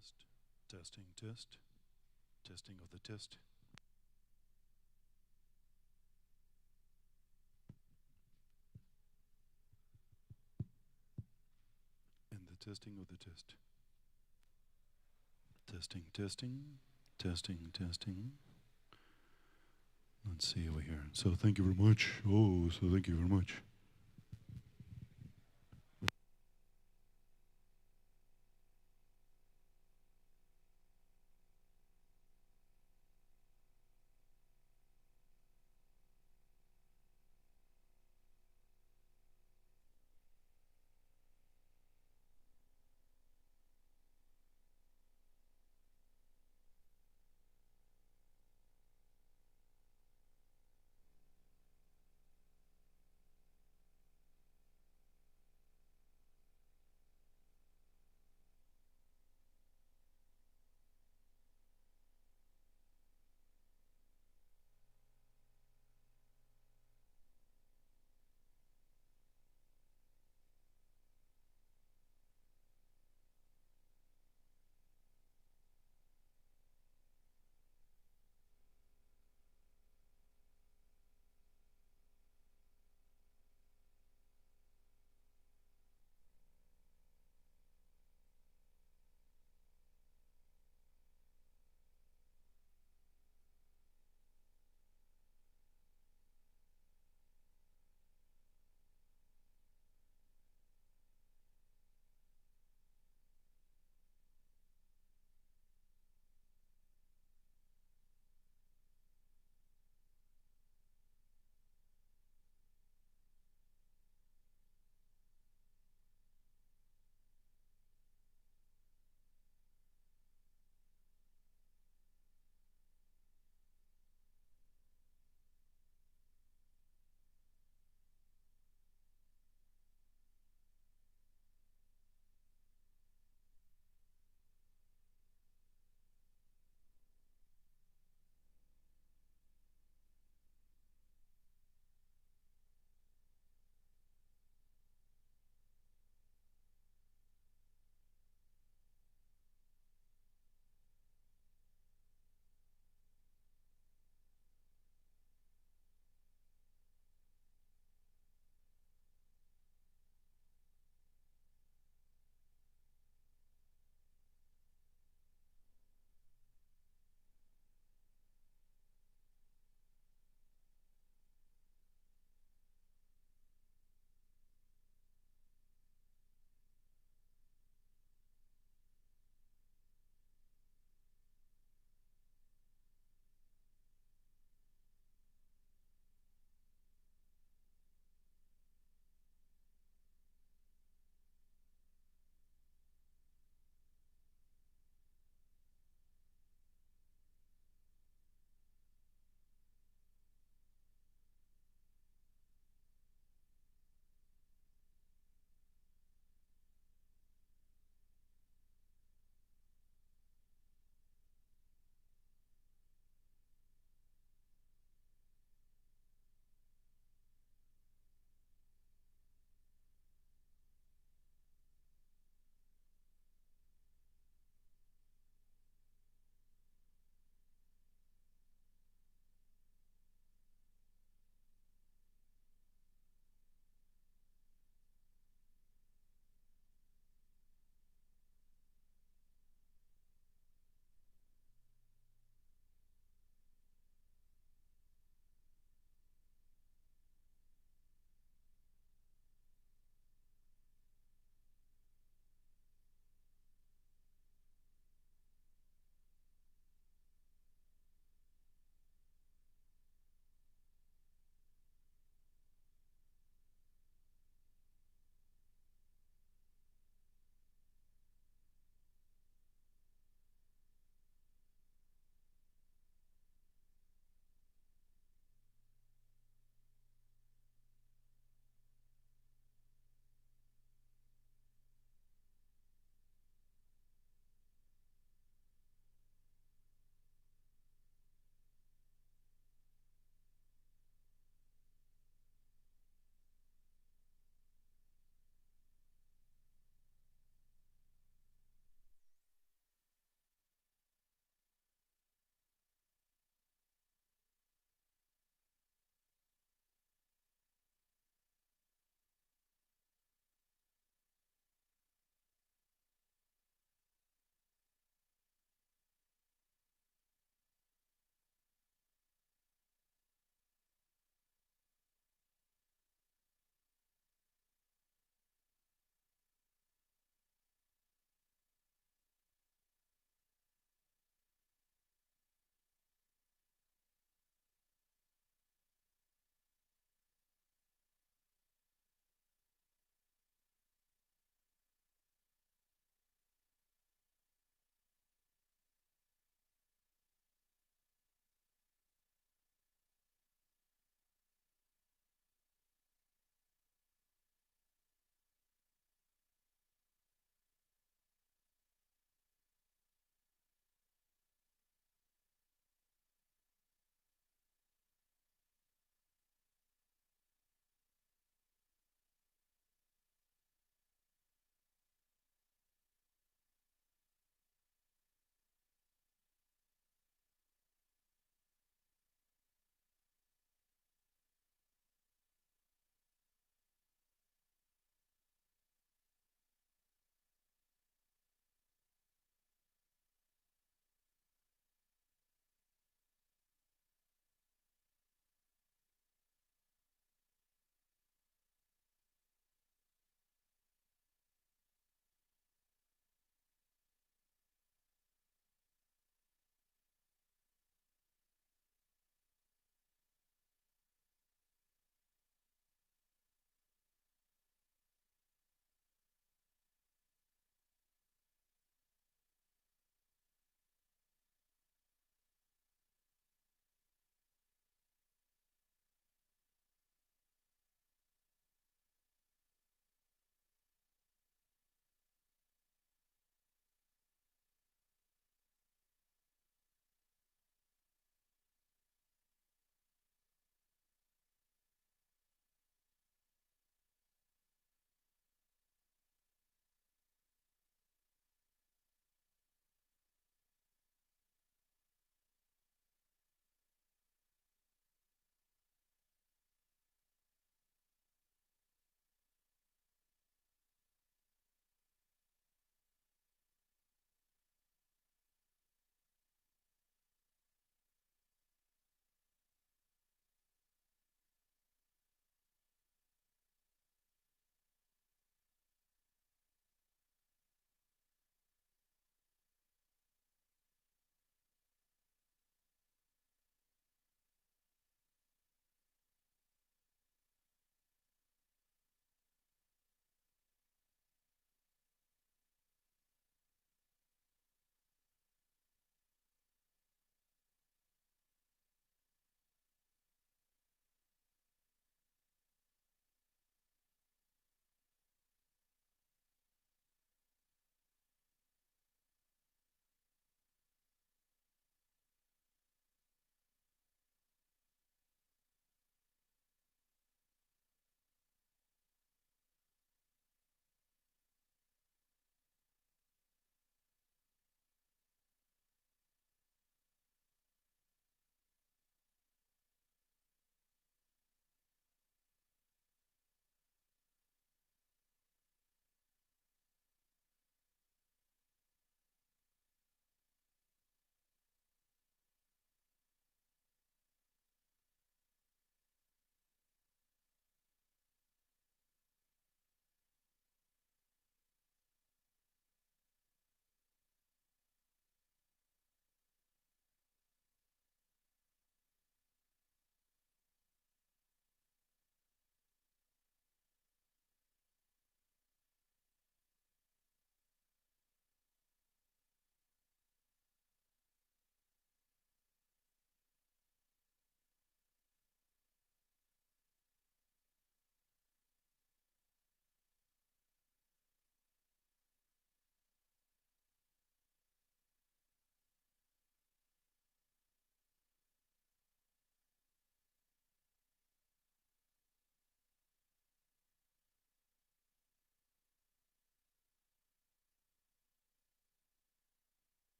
Test, testing, test, testing of the test. And the testing of the test. Testing, testing, testing, testing. Let's see over here. So thank you very much. Oh, so thank you very much.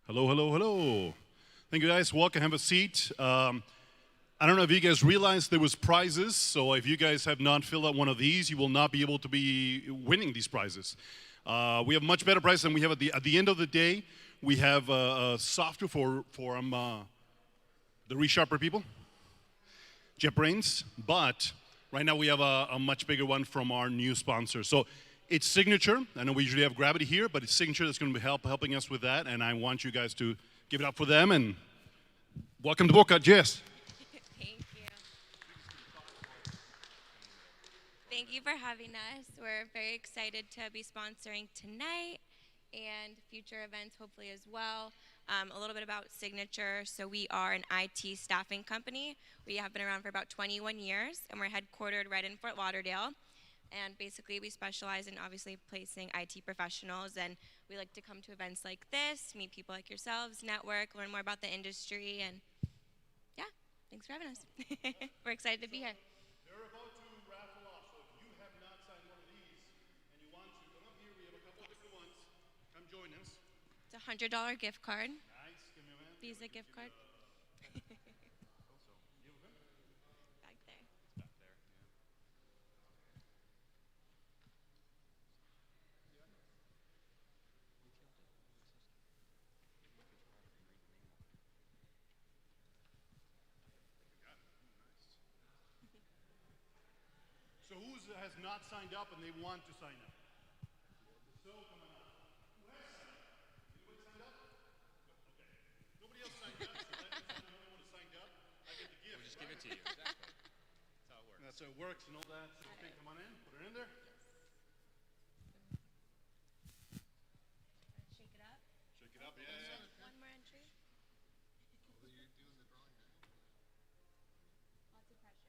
Hello, hello, hello. Thank you guys. Welcome, have a seat. I don't know if you guys realized there was prizes, so if you guys have not filled out one of these, you will not be able to be winning these prizes. We have much better prizes than we have at the end of the day. We have software for the ReSharper people, JetBrains, but right now we have a much bigger one from our new sponsor. So it's Signature. I know we usually have Gravity here, but it's Signature that's going to be helping us with that, and I want you guys to give it up for them, and welcome to BocaJS. Thank you. Thank you for having us. We're very excited to be sponsoring tonight and future events hopefully as well. A little bit about Signature. So we are an IT staffing company. We have been around for about 21 years, and we're headquartered right in Fort Lauderdale. And basically, we specialize in obviously placing IT professionals, and we like to come to events like this, meet people like yourselves, network, learn more about the industry, and yeah, thanks for having us. We're excited to be here. They're about to raffle off, so if you have not signed one of these and you want to come up here, we have a couple of different ones. Come join us. It's a $100 gift card. Nice, give me a minute. Visa gift card. Also, you have a pen? Back there. Back there, yeah. So who has not signed up and they want to sign up? So come on up. Who has signed up? Anybody signed up? Okay. Nobody else signed up, so that means I'm the only one who signed up. I get the gift. We'll just give it to you. Exactly. That's how it works. That's how it works and all that. So, okay, come on in. Put it in there. Shake it up. Shake it up. Yeah. One more entry. Lots of pressure.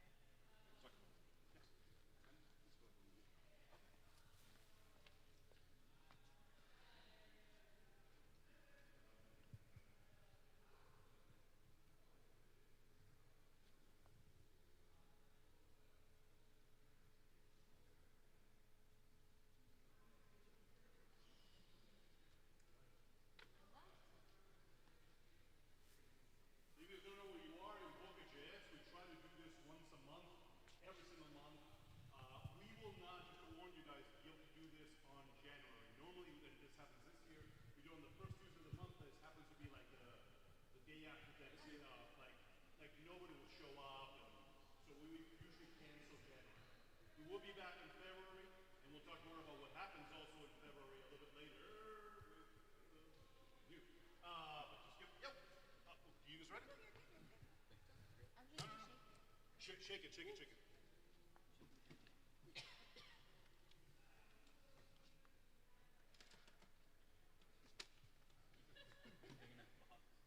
You guys don't know where you are in BocaJS. We try to do this once a month, every single month. We will not, just to warn you guys, be able to do this on January. Normally, when this happens this year, we do it on the first Tuesday of the month. This happens to be like the day after Thanksgiving. Like nobody will show up, and so we would usually cancel January. We will be back in February, and we'll talk more about what happens also in February a little bit later. But just give, yep. You guys ready? No. Shake it.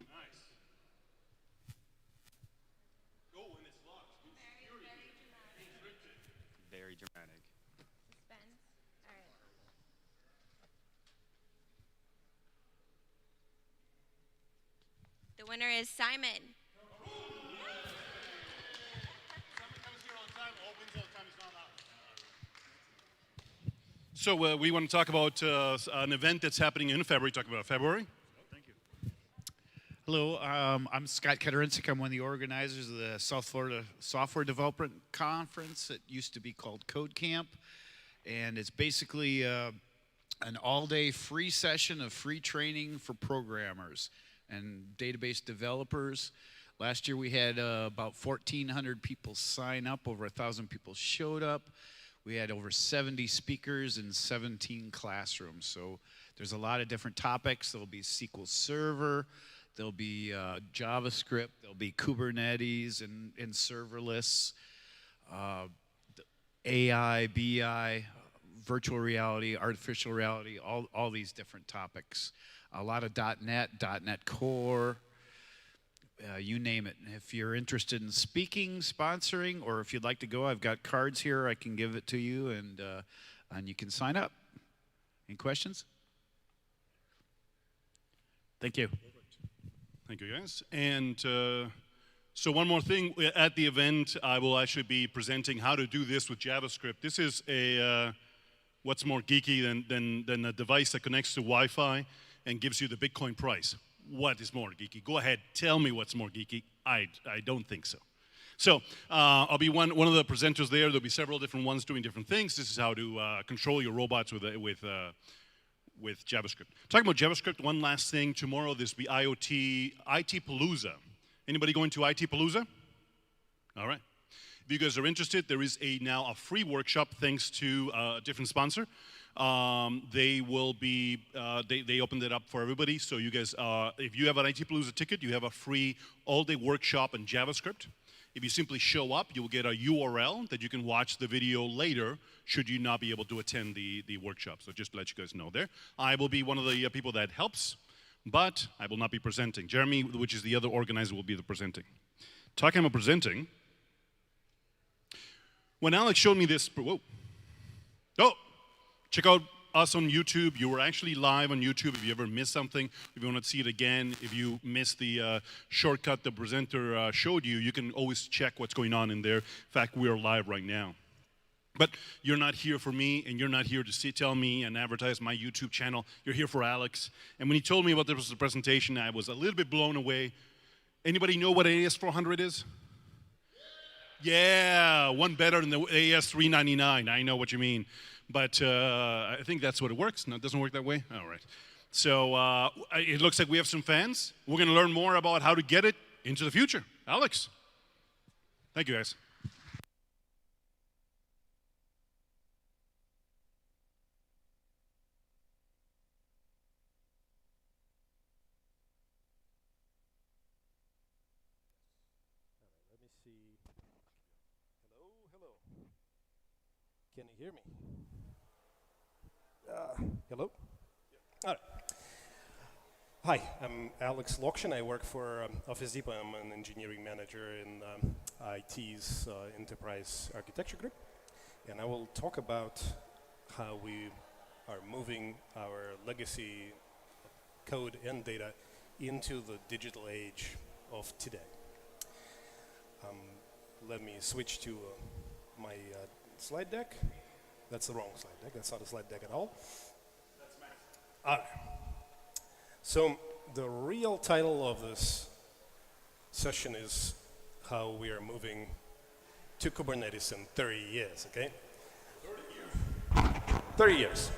Nice. Oh, and it's locked. Very dramatic. Encrypted. Very dramatic. Suspense. All right. The winner is Simon. Somebody comes here all the time, all wins all the time. He's not allowed. So we want to talk about an event that's happening in February. Talk about February. Thank you. Hello, I'm Scott Ketterinsik. I'm one of the organizers of the South Florida Software Development Conference. It used to be called Code Camp, and it's basically an all-day free session of free training for programmers and database developers. Last year we had about 1,400 people sign up, over 1,000 people showed up. We had over 70 speakers in 17 classrooms. So there's a lot of different topics. There'll be SQL Server, there'll be JavaScript, there'll be Kubernetes and serverless, AI, BI, virtual reality, artificial reality, all these different topics. A lot of .NET, .NET Core, you name it. If you're interested in speaking, sponsoring, or if you'd like to go, I've got cards here. I can give it to you, and you can sign up. Any questions? Thank you. Thank you, guys. And so one more thing. At the event, I will actually be presenting how to do this with JavaScript. This is a what's more geeky than a device that connects to Wi-Fi and gives you the Bitcoin price. what is more geeky. Go ahead, tell me what's more geeky. I don't think so. So I'll be one of the presenters there. There'll be several different ones doing different things. This is how to control your robots with JavaScript. Talking about JavaScript, one last thing. Tomorrow there's be IT Palooza. Anybody going to IT Palooza? All right. If you guys are interested, there is now a free workshop thanks to a different sponsor. They will be, they opened it up for everybody. So you guys, if you have an IT Palooza ticket, you have a free all-day workshop in JavaScript. If you simply show up, you will get a URL that you can watch the video later should you not be able to attend the workshop. So just to let you guys know there. I will be one of the people that helps, but I will not be presenting. Jeremy, which is the other organizer, will be the presenting. Talking about presenting, when Alex showed me this, whoa. Oh, check out us on YouTube. You were actually live on YouTube. If you ever missed something, if you want to see it again, if you missed the shortcut the presenter showed you, you can always check what's going on in there. In fact, we are live right now. But you're not here for me, and you're not here to tell me and advertise my YouTube channel. You're here for Alex. And when he told me about this was a presentation, I was a little bit blown away. Anybody know what AS400 is? Yeah, one better than the AS399. I know what you mean. But I think that's what it works. No, it doesn't work that way? All right. So it looks like we have some fans. We're going to learn more about how to get it into the future. Alex. Thank you, guys. Let me see. Hello. Can you hear me? Hello? All right. Hi, I'm Alex Lokshin. I work for Office Depot. I'm an engineering manager in IT's enterprise architecture group. And I will talk about how we are moving our legacy code and data into the digital age of today. Let me switch to my slide deck. That's the wrong slide deck. That's not a slide deck at all. That's massive. All right. So the real title of this session is how we are moving to Kubernetes in 30 years, okay? 30 years? 30 years.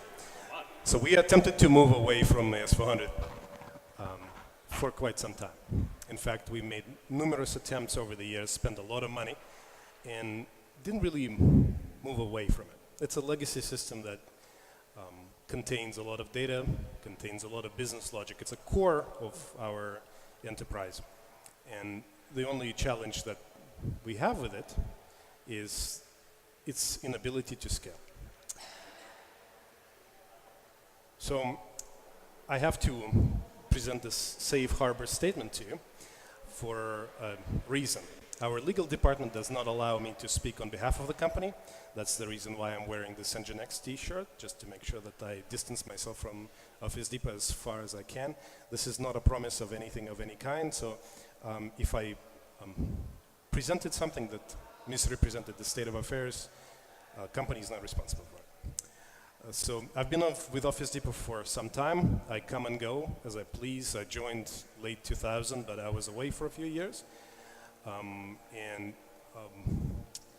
So we attempted to move away from AS400 for quite some time. In fact, we made numerous attempts over the years, spent a lot of money, and didn't really move away from it. It's a legacy system that contains a lot of data, contains a lot of business logic. It's a core of our enterprise. And the only challenge that we have with it is its inability to scale. So I have to present this safe harbor statement to you for a reason. Our legal department does not allow me to speak on behalf of the company. That's the reason why I'm wearing this Nginx t-shirt, just to make sure that I distance myself from Office Depot as far as I can. This is not a promise of anything of any kind, so if I presented something that misrepresented the state of affairs, company is not responsible for it. So I've been with Office Depot for some time. I come and go as I please. I joined late 2000, but I was away for a few years.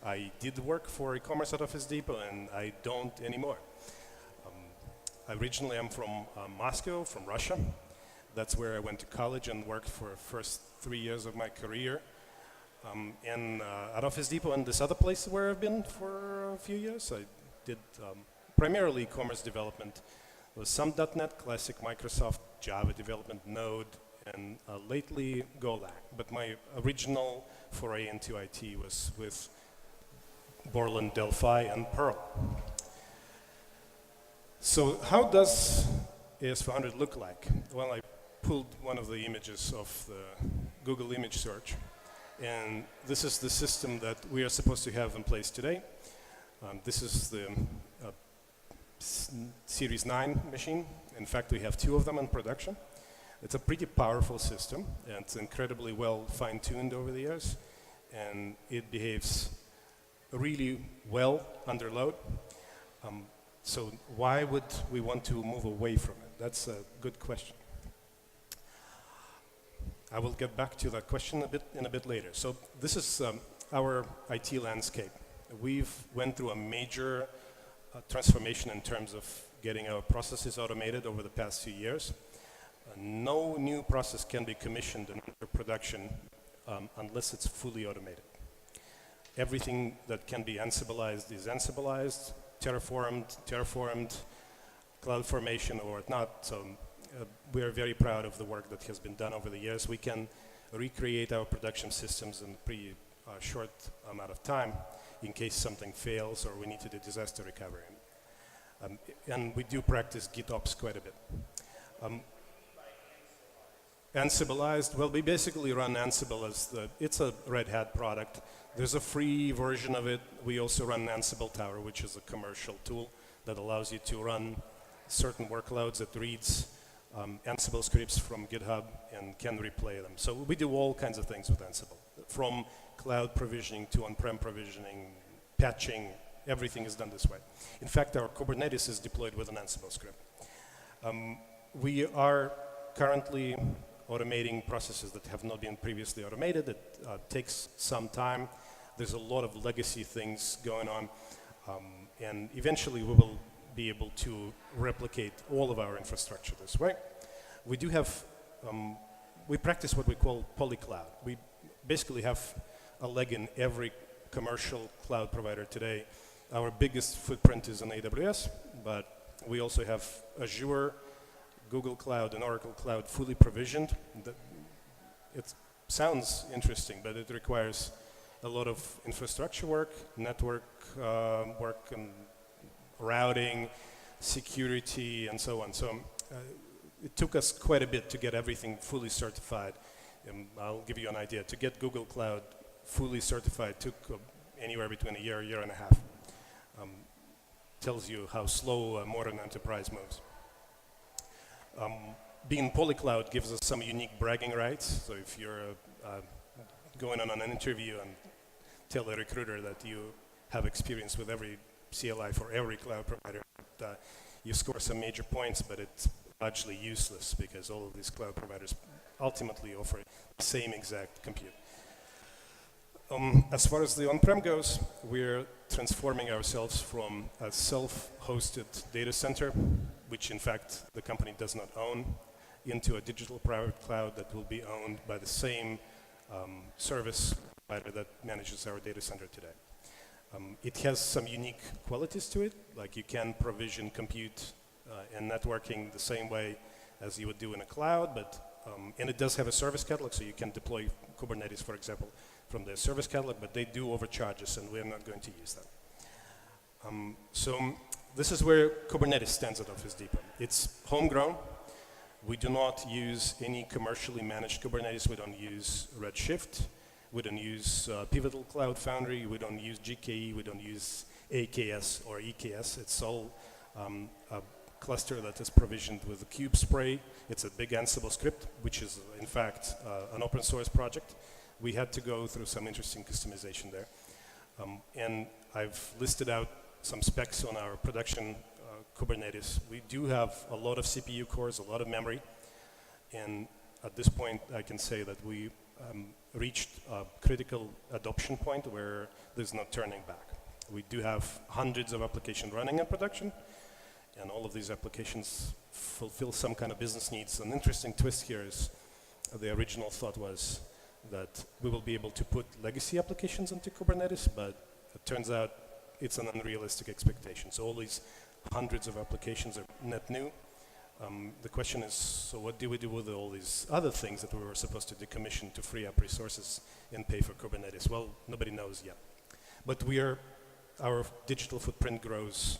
I did work for e-commerce at Office Depot, and I don't anymore. Originally, I'm from Moscow, from Russia. That's where I went to college and worked for the first 3 years of my career. At Office Depot and this other place where I've been for a few years, I did primarily e-commerce development. There was some .NET, classic Microsoft, Java development, Node, and lately Golang. But my original foray into IT was with Borland, Delphi, and Perl. So how does AS400 look like? Well, I pulled one of the images of the Google image search, and this is the system that we are supposed to have in place today. This is the Series 9 machine. In fact, we have 2 of them in production. It's a pretty powerful system, and it's incredibly well fine-tuned over the years, and it behaves really well under load. So why would we want to move away from it? That's a good question. I will get back to that question in a bit later. So this is our IT landscape. We've went through a major transformation in terms of getting our processes automated over the past few years. No new process can be commissioned in production unless it's fully automated. Everything that can be Ansibleized is Ansibleized, terraformed, CloudFormation or not. So we are very proud of the work that has been done over the years. We can recreate our production systems in a pretty short amount of time in case something fails or we need to do disaster recovery. And we do practice GitOps quite a bit. Ansibleized, well, we basically run Ansible as it's a Red Hat product. There's a free version of it. We also run Ansible Tower, which is a commercial tool that allows you to run certain workloads that reads Ansible scripts from GitHub and can replay them. So we do all kinds of things with Ansible, from cloud provisioning to on-prem provisioning, patching, everything is done this way. In fact, our Kubernetes is deployed with an Ansible script. We are currently automating processes that have not been previously automated. It takes some time. There's a lot of legacy things going on. And eventually we will be able to replicate all of our infrastructure this way. We do have, we practice what we call polycloud. We basically have a leg in every commercial cloud provider today. Our biggest footprint is in AWS, but we also have Azure, Google Cloud, and Oracle Cloud fully provisioned. It sounds interesting, but it requires a lot of infrastructure work, network work, and routing, security, and so on. So it took us quite a bit to get everything fully certified. I'll give you an idea. To get Google Cloud fully certified took anywhere between a year and a half. Tells you how slow a modern enterprise moves. Being polycloud gives us some unique bragging rights. So if you're going on an interview and tell a recruiter that you have experience with every CLI for every cloud provider, you score some major points, but it's largely useless because all of these cloud providers ultimately offer the same exact compute. As far as the on-prem goes, we're transforming ourselves from a self-hosted data center, which in fact the company does not own, into a digital private cloud that will be owned by the same service provider that manages our data center today. It has some unique qualities to it, like you can provision compute and networking the same way as you would do in a cloud, but and it does have a service catalog, so you can deploy Kubernetes, for example, from the service catalog, but they do overcharge us, and we're not going to use that. So this is where Kubernetes stands out of Office Depot. It's homegrown. We do not use any commercially managed Kubernetes. We don't use Redshift. We don't use Pivotal Cloud Foundry. We don't use GKE. We don't use AKS or EKS. It's all a cluster that is provisioned with a kube spray. It's a big Ansible script, which is in fact an open source project. We had to go through some interesting customization there. And I've listed out some specs on our production Kubernetes. We do have a lot of CPU cores, a lot of memory. And at this point, I can say that we reached a critical adoption point where there's no turning back. We do have hundreds of applications running in production, and all of these applications fulfill some kind of business needs. An interesting twist here is the original thought was that we will be able to put legacy applications into Kubernetes, but it turns out it's an unrealistic expectation. So all these hundreds of applications are net new. The question is, so what do we do with all these other things that we were supposed to decommission to free up resources and pay for Kubernetes? Well, nobody knows yet. But our digital footprint grows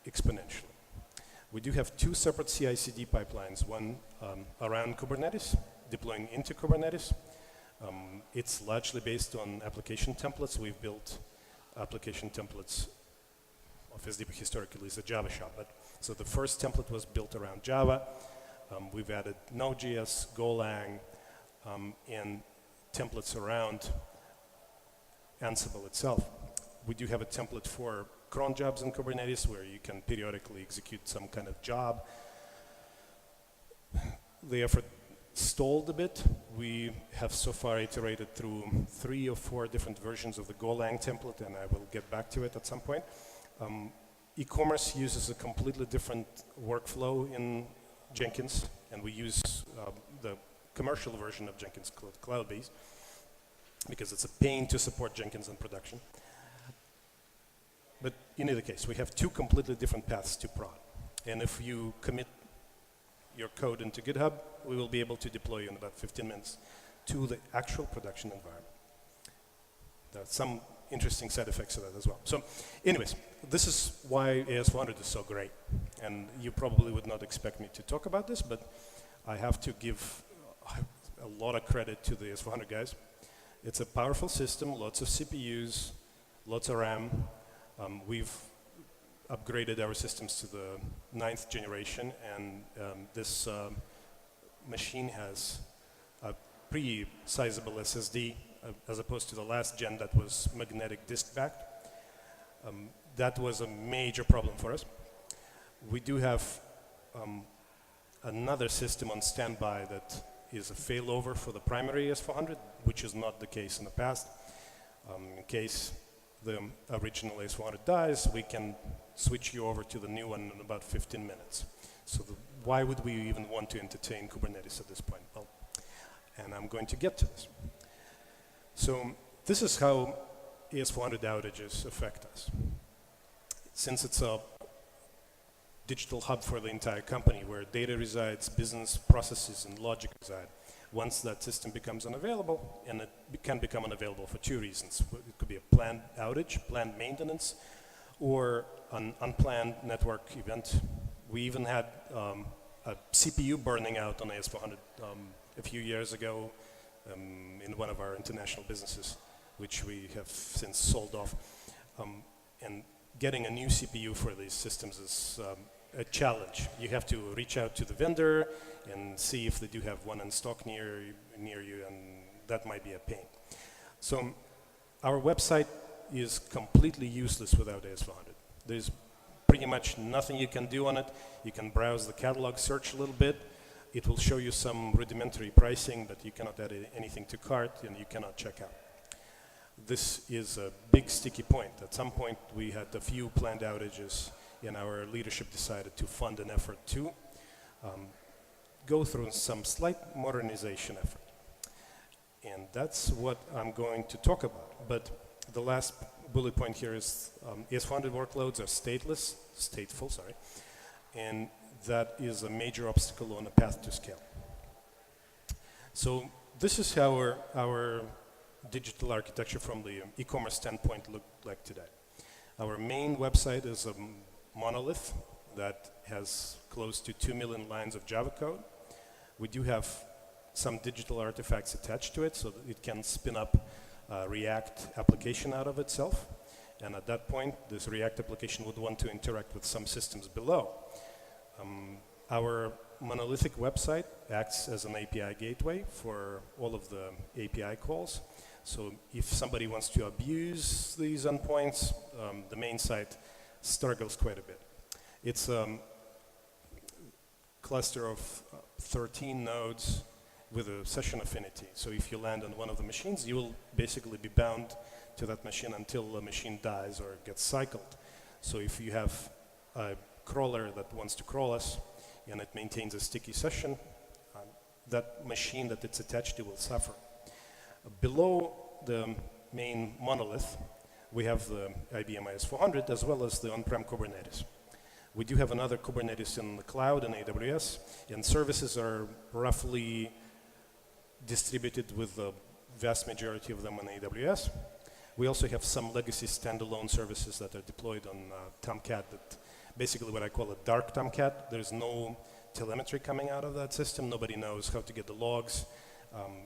exponentially. We do have two separate CI/CD pipelines, one around Kubernetes, deploying into Kubernetes. It's largely based on application templates. We've built application templates. Office Depot historically is a Java shop, but so the first template was built around Java. We've added Node.js, Golang, and templates around Ansible itself. We do have a template for cron jobs in Kubernetes where you can periodically execute some kind of job. The effort stalled a bit. we have so far iterated through 3 or 4 different versions of the Golang template, and I will get back to it at some point. E-commerce uses a completely different workflow in Jenkins, and we use the commercial version of Jenkins cloud-based because it's a pain to support Jenkins in production. But in either case, we have 2 completely different paths to prod. And if you commit your code into GitHub, we will be able to deploy you in about 15 minutes to the actual production environment. There are some interesting side effects of that as well. So anyways, this is why AS400 is so great. And you probably would not expect me to talk about this, but I have to give a lot of credit to the AS400 guys. It's a powerful system, lots of CPUs, lots of RAM. We've upgraded our systems to the 9th generation, and this machine has a pretty sizable SSD as opposed to the last gen that was magnetic disk backed. That was a major problem for us. We do have another system on standby that is a failover for the primary AS400, which is not the case in the past. In case the original AS400 dies, we can switch you over to the new one in about 15 minutes. So why would we even want to entertain Kubernetes at this point? Well, and I'm going to get to this. So this is how AS400 outages affect us. Since it's a digital hub for the entire company where data resides, business processes and logic reside, once that system becomes unavailable, and it can become unavailable for 2 reasons. It could be a planned outage, planned maintenance, or an unplanned network event. We even had a CPU burning out on AS400 a few years ago in one of our international businesses, which we have since sold off. And getting a new CPU for these systems is a challenge. You have to reach out to the vendor and see if they do have one in stock near you, and that might be a pain. So our website is completely useless without AS400. There's pretty much nothing you can do on it. You can browse the catalog, search a little bit. It will show you some rudimentary pricing, but you cannot add anything to cart, and you cannot check out. This is a big sticky point. At some point, we had a few planned outages, and our leadership decided to fund an effort to go through some slight modernization effort. And that's what I'm going to talk about. But the last bullet point here is AS400 workloads are stateful, sorry, and that is a major obstacle on the path to scale. So this is how our digital architecture from the e-commerce standpoint look like today. Our main website is a monolith that has close to 2 million lines of Java code. We do have some digital artifacts attached to it so that it can spin up a React application out of itself. And at that point, this React application would want to interact with some systems below. Our monolithic website acts as an API gateway for all of the API calls. So if somebody wants to abuse these endpoints, the main site struggles quite a bit. It's a cluster of 13 nodes with a session affinity. So if you land on one of the machines, you will basically be bound to that machine until the machine dies or gets cycled. So if you have a crawler that wants to crawl us and it maintains a sticky session, that machine that it's attached to will suffer. Below the main monolith, we have the IBM AS 400 as well as the on-prem Kubernetes. We do have another Kubernetes in the cloud in AWS, and services are roughly distributed with the vast majority of them on AWS. We also have some legacy standalone services that are deployed on Tomcat, that basically what I call a dark Tomcat. There's no telemetry coming out of that system. Nobody knows how to get the logs.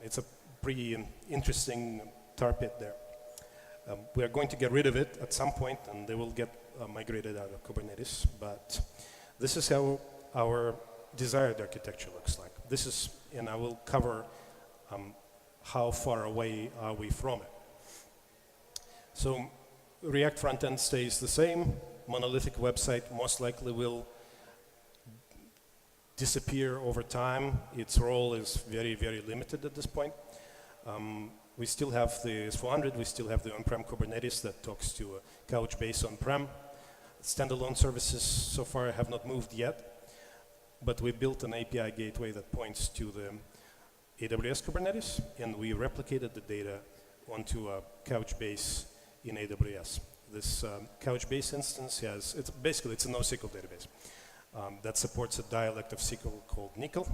It's a pretty interesting tar pit there. We are going to get rid of it at some point, and they will get migrated out of Kubernetes. But this is how our desired architecture looks like. This is, and I will cover how far away are we from it. So React frontend stays the same. Monolithic website most likely will disappear over time. Its role is very, very limited at this point. We still have the S400, we still have the on-prem Kubernetes that talks to a Couchbase on-prem. Standalone services so far have not moved yet, but we built an API gateway that points to the AWS Kubernetes, and we replicated the data onto a Couchbase in AWS. This Couchbase instance it's a NoSQL database that supports a dialect of SQL called NiQL,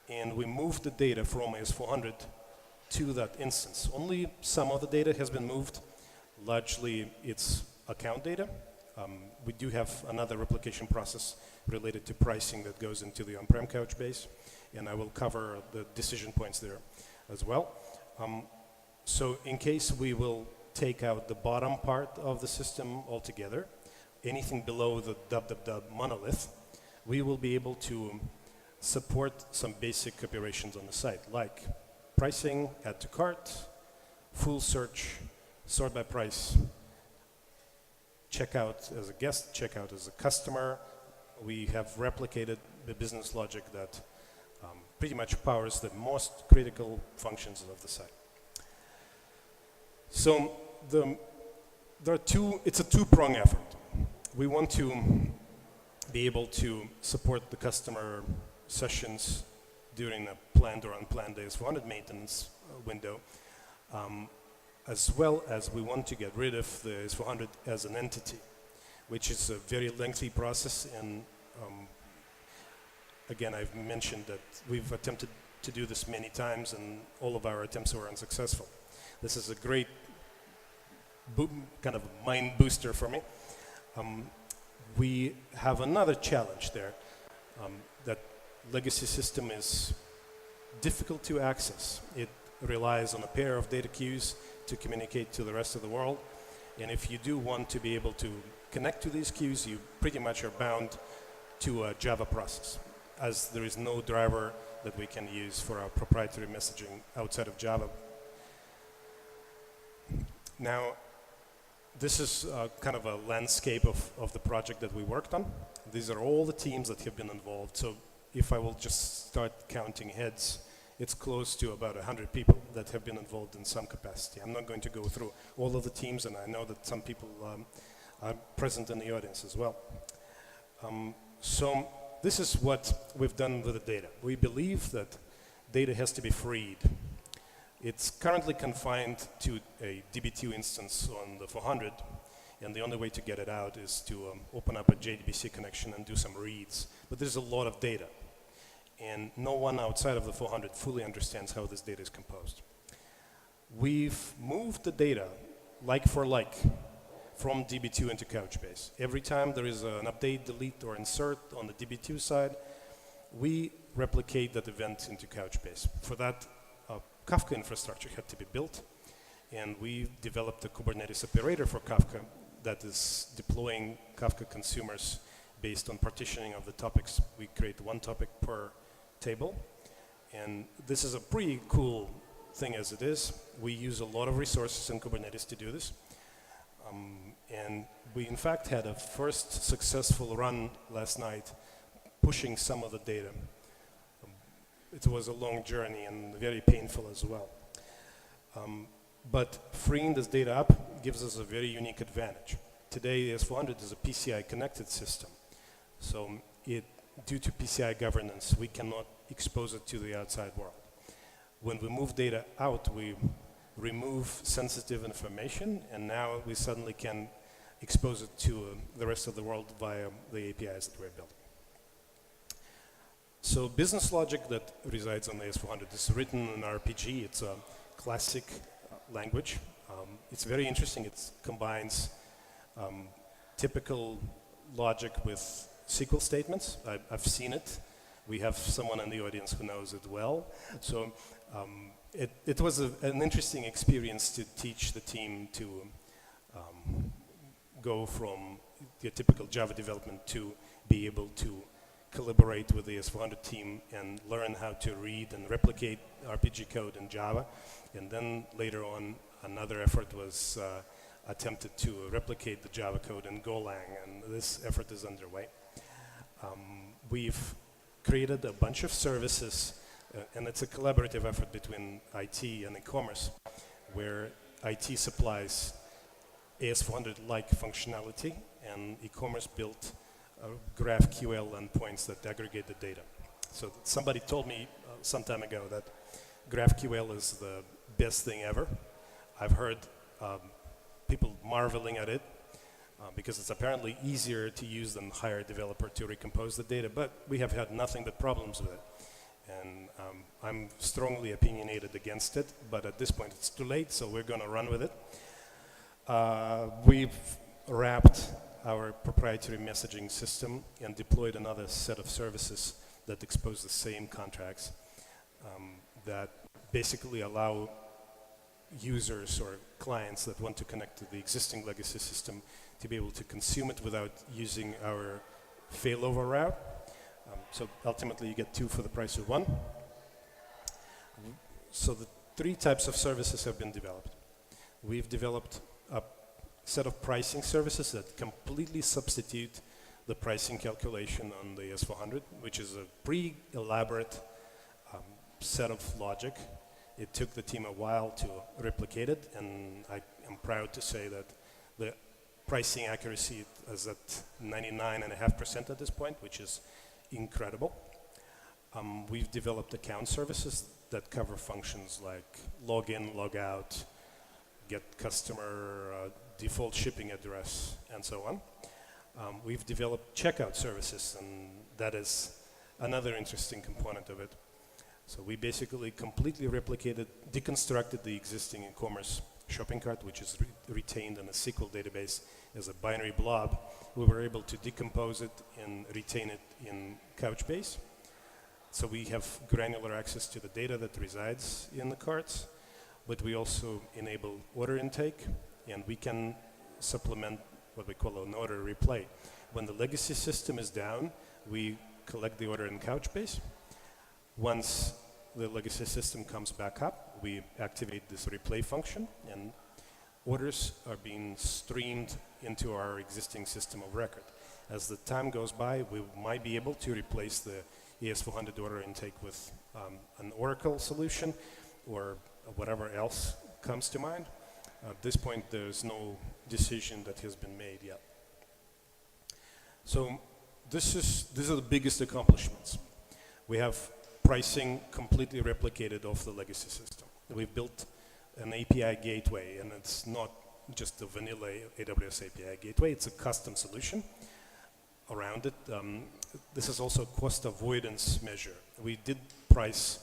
and we moved the data from S400 to that instance. Only some of the data has been moved. Largely, it's account data. We do have another replication process related to pricing that goes into the on-prem Couchbase, and I will cover the decision points there as well. So in case we will take out the bottom part of the system altogether, anything below the www monolith, we will be able to support some basic operations on the site, like pricing, add to cart, full search, sort by price, checkout as a guest, checkout as a customer. We have replicated the business logic that pretty much powers the most critical functions of the site. So it's a two-prong effort. We want to be able to support the customer sessions during a planned or unplanned AS400 maintenance window, as well as we want to get rid of the AS400 as an entity, which is a very lengthy process. And again, I've mentioned that we've attempted to do this many times, and all of our attempts were unsuccessful. This is a great kind of mind booster for me. We have another challenge there, that legacy system is difficult to access. It relies on a pair of data queues to communicate to the rest of the world. And if you do want to be able to connect to these queues, you pretty much are bound to a Java process, as there is no driver that we can use for our proprietary messaging outside of Java. Now, this is kind of a landscape of the project that we worked on. These are all the teams that have been involved. So if I will just start counting heads, it's close to about 100 people that have been involved in some capacity. I'm not going to go through all of the teams, and I know that some people are present in the audience as well. So this is what we've done with the data. We believe that data has to be freed. It's currently confined to a DB2 instance on the 400, and the only way to get it out is to open up a JDBC connection and do some reads. But there's a lot of data, and no one outside of the 400 fully understands how this data is composed. We've moved the data, like for like, from DB2 into Couchbase. Every time there is an update, delete, or insert on the DB2 side, we replicate that event into Couchbase. For that, Kafka infrastructure had to be built, and we developed a Kubernetes operator for Kafka that is deploying Kafka consumers based on partitioning of the topics. We create one topic per table, and this is a pretty cool thing as it is. We use a lot of resources in Kubernetes to do this, and we in fact had a first successful run last night pushing some of the data. It was a long journey and very painful as well. But freeing this data up gives us a very unique advantage. Today, S400 is a PCI connected system. So due to PCI governance, we cannot expose it to the outside world. When we move data out, we remove sensitive information, and now we suddenly can expose it to the rest of the world via the APIs that we're building. So business logic that resides on the S400 is written in RPG. It's a classic language. It's very interesting. It combines typical logic with SQL statements. I've seen it. We have someone in the audience who knows it well. So it was an interesting experience to teach the team to go from the typical Java development to be able to collaborate with the S400 team and learn how to read and replicate RPG code in Java. And then later on, another effort was attempted to replicate the Java code in Golang, and this effort is underway. We've created a bunch of services, and it's a collaborative effort between IT and e-commerce, where IT supplies AS400-like functionality, and e-commerce built GraphQL endpoints that aggregate the data. So somebody told me some time ago that GraphQL is the best thing ever. I've heard people marveling at it because it's apparently easier to use than hire a developer to recompose the data, but we have had nothing but problems with it. And I'm strongly opinionated against it, but at this point it's too late, so we're going to run with it. We've wrapped our proprietary messaging system and deployed another set of services that expose the same contracts that basically allow users or clients that want to connect to the existing legacy system to be able to consume it without using our failover route. So ultimately you get two for the price of one. So the three types of services have been developed. We've developed a set of pricing services that completely substitute the pricing calculation on the AS400, which is a pretty elaborate set of logic. It took the team a while to replicate it, and I am proud to say that the pricing accuracy is at 99.5% at this point, which is incredible. We've developed account services that cover functions like login, logout, get customer default shipping address, and so on. We've developed checkout services, and that is another interesting component of it. So we basically completely replicated, deconstructed the existing e-commerce shopping cart, which is retained in a SQL database as a binary blob. We were able to decompose it and retain it in Couchbase. So we have granular access to the data that resides in the carts, but we also enable order intake, and we can supplement what we call an order replay. When the legacy system is down, we collect the order in Couchbase. Once the legacy system comes back up, we activate this replay function, and orders are being streamed into our existing system of record. As the time goes by, we might be able to replace the AS400 order intake with an Oracle solution or whatever else comes to mind. At this point, there's no decision that has been made yet. So these are the biggest accomplishments. We have pricing completely replicated off the legacy system. We've built an API gateway, and it's not just a vanilla AWS API gateway, it's a custom solution around it. This is also a cost avoidance measure. We did price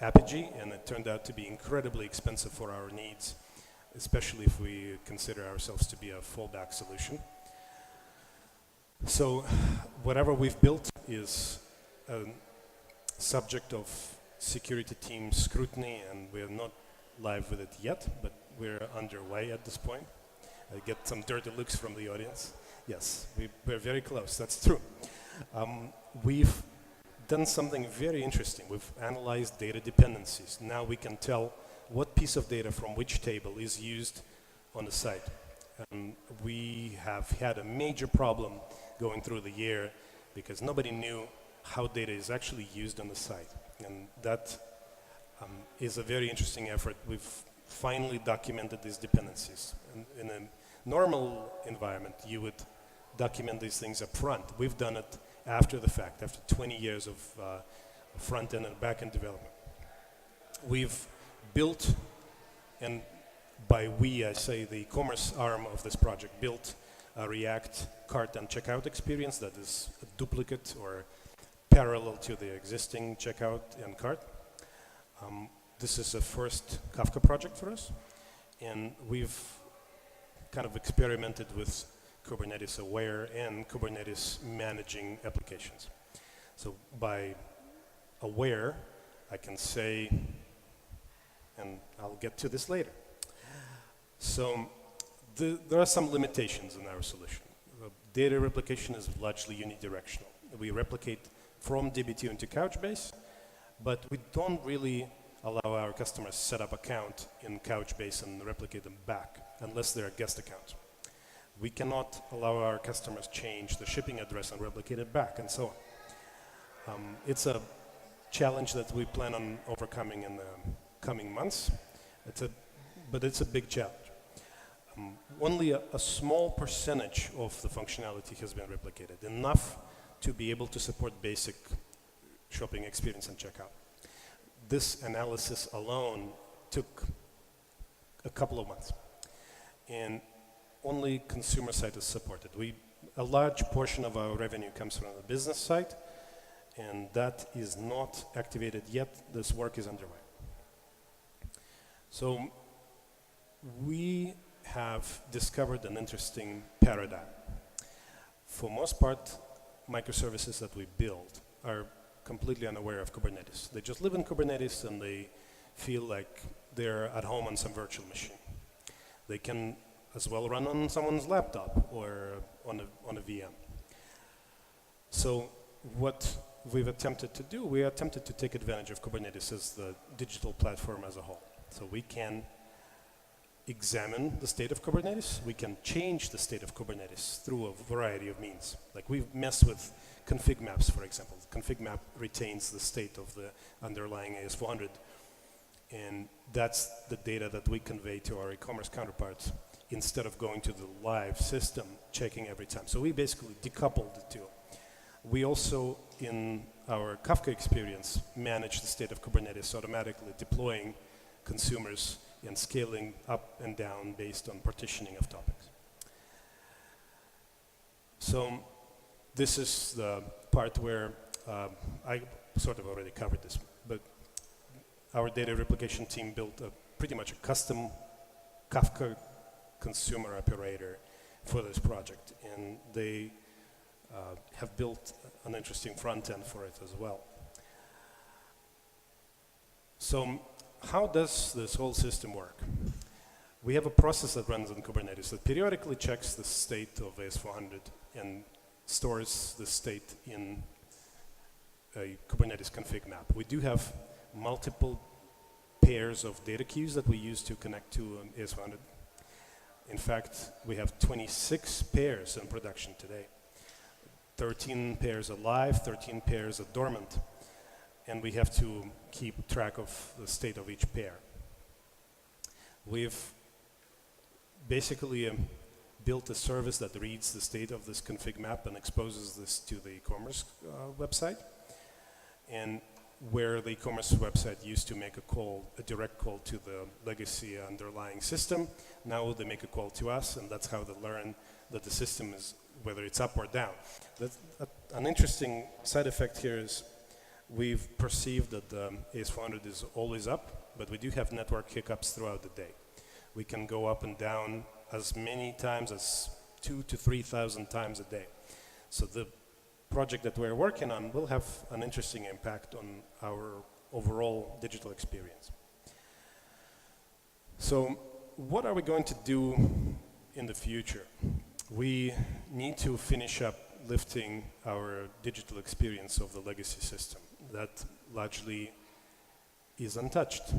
Apigee, and it turned out to be incredibly expensive for our needs, especially if we consider ourselves to be a fallback solution. So whatever we've built is subject of security team scrutiny, and we're not live with it yet, but we're underway at this point. I get some dirty looks from the audience. Yes, we're very close, that's true. We've done something very interesting. We've analyzed data dependencies. Now we can tell what piece of data from which table is used on the site. And we have had a major problem going through the year because nobody knew how data is actually used on the site. And that is a very interesting effort. We've finally documented these dependencies. In a normal environment, you would document these things up front. We've done it after the fact, after 20 years of front-end and back-end development. We've built, and by we, I say the commerce arm of this project, built a React cart and checkout experience that is a duplicate or parallel to the existing checkout and cart. This is a first Kafka project for us, and we've kind of experimented with Kubernetes aware and Kubernetes managing applications. So by aware, I can say, and I'll get to this later. So there are some limitations in our solution. Data replication is largely unidirectional. We replicate from DB2 into Couchbase, but we don't really allow our customers to set up account in Couchbase and replicate them back unless they're guest accounts. We cannot allow our customers change the shipping address and replicate it back, and so It's a challenge that we plan on overcoming in the coming months. But it's a big challenge. Only a small percentage of the functionality has been replicated, enough to be able to support basic shopping experience and checkout. This analysis alone took a couple of months, and only consumer side is supported. A large portion of our revenue comes from the business side, and that is not activated yet. This work is underway. So we have discovered an interesting paradigm. For most part, microservices that we build are completely unaware of Kubernetes. They just live in Kubernetes and they feel like they're at home on some virtual machine. They can as well run on someone's laptop or on a VM. So what we've attempted to do, we attempted to take advantage of Kubernetes as the digital platform as a whole. So we can examine the state of Kubernetes. We can change the state of Kubernetes through a variety of means. Like we mess with config maps, for example. The config map retains the state of the underlying AS400, and that's the data that we convey to our e-commerce counterparts instead of going to the live system, checking every time. So we basically decoupled the two. We also, in our Kafka experience, manage the state of Kubernetes automatically deploying consumers and scaling up and down based on partitioning of topics. So this is the part where I sort of already covered this, but our data replication team built pretty much a custom Kafka consumer operator for this project, and they have built an interesting front end for it as well. So how does this whole system work? We have a process that runs on Kubernetes that periodically checks the state of AS400 and stores the state in a Kubernetes config map. We do have multiple pairs of data queues that we use to connect to AS400. In fact, we have 26 pairs in production today. 13 pairs are live, 13 pairs are dormant, and we have to keep track of the state of each pair. We've basically built a service that reads the state of this config map and exposes this to the e-commerce website. And where the e-commerce website used to make a direct call to the legacy underlying system, now they make a call to us, and that's how they learn that the system is, whether it's up or down. An interesting side effect here is we've perceived that the AS400 is always up, but we do have network hiccups throughout the day. We can go up and down as many times as 2,000 to 3,000 times a day. So the project that we're working on will have an interesting impact on our overall digital experience. So what are we going to do in the future? We need to finish up lifting our digital experience of the legacy system. That largely is untouched.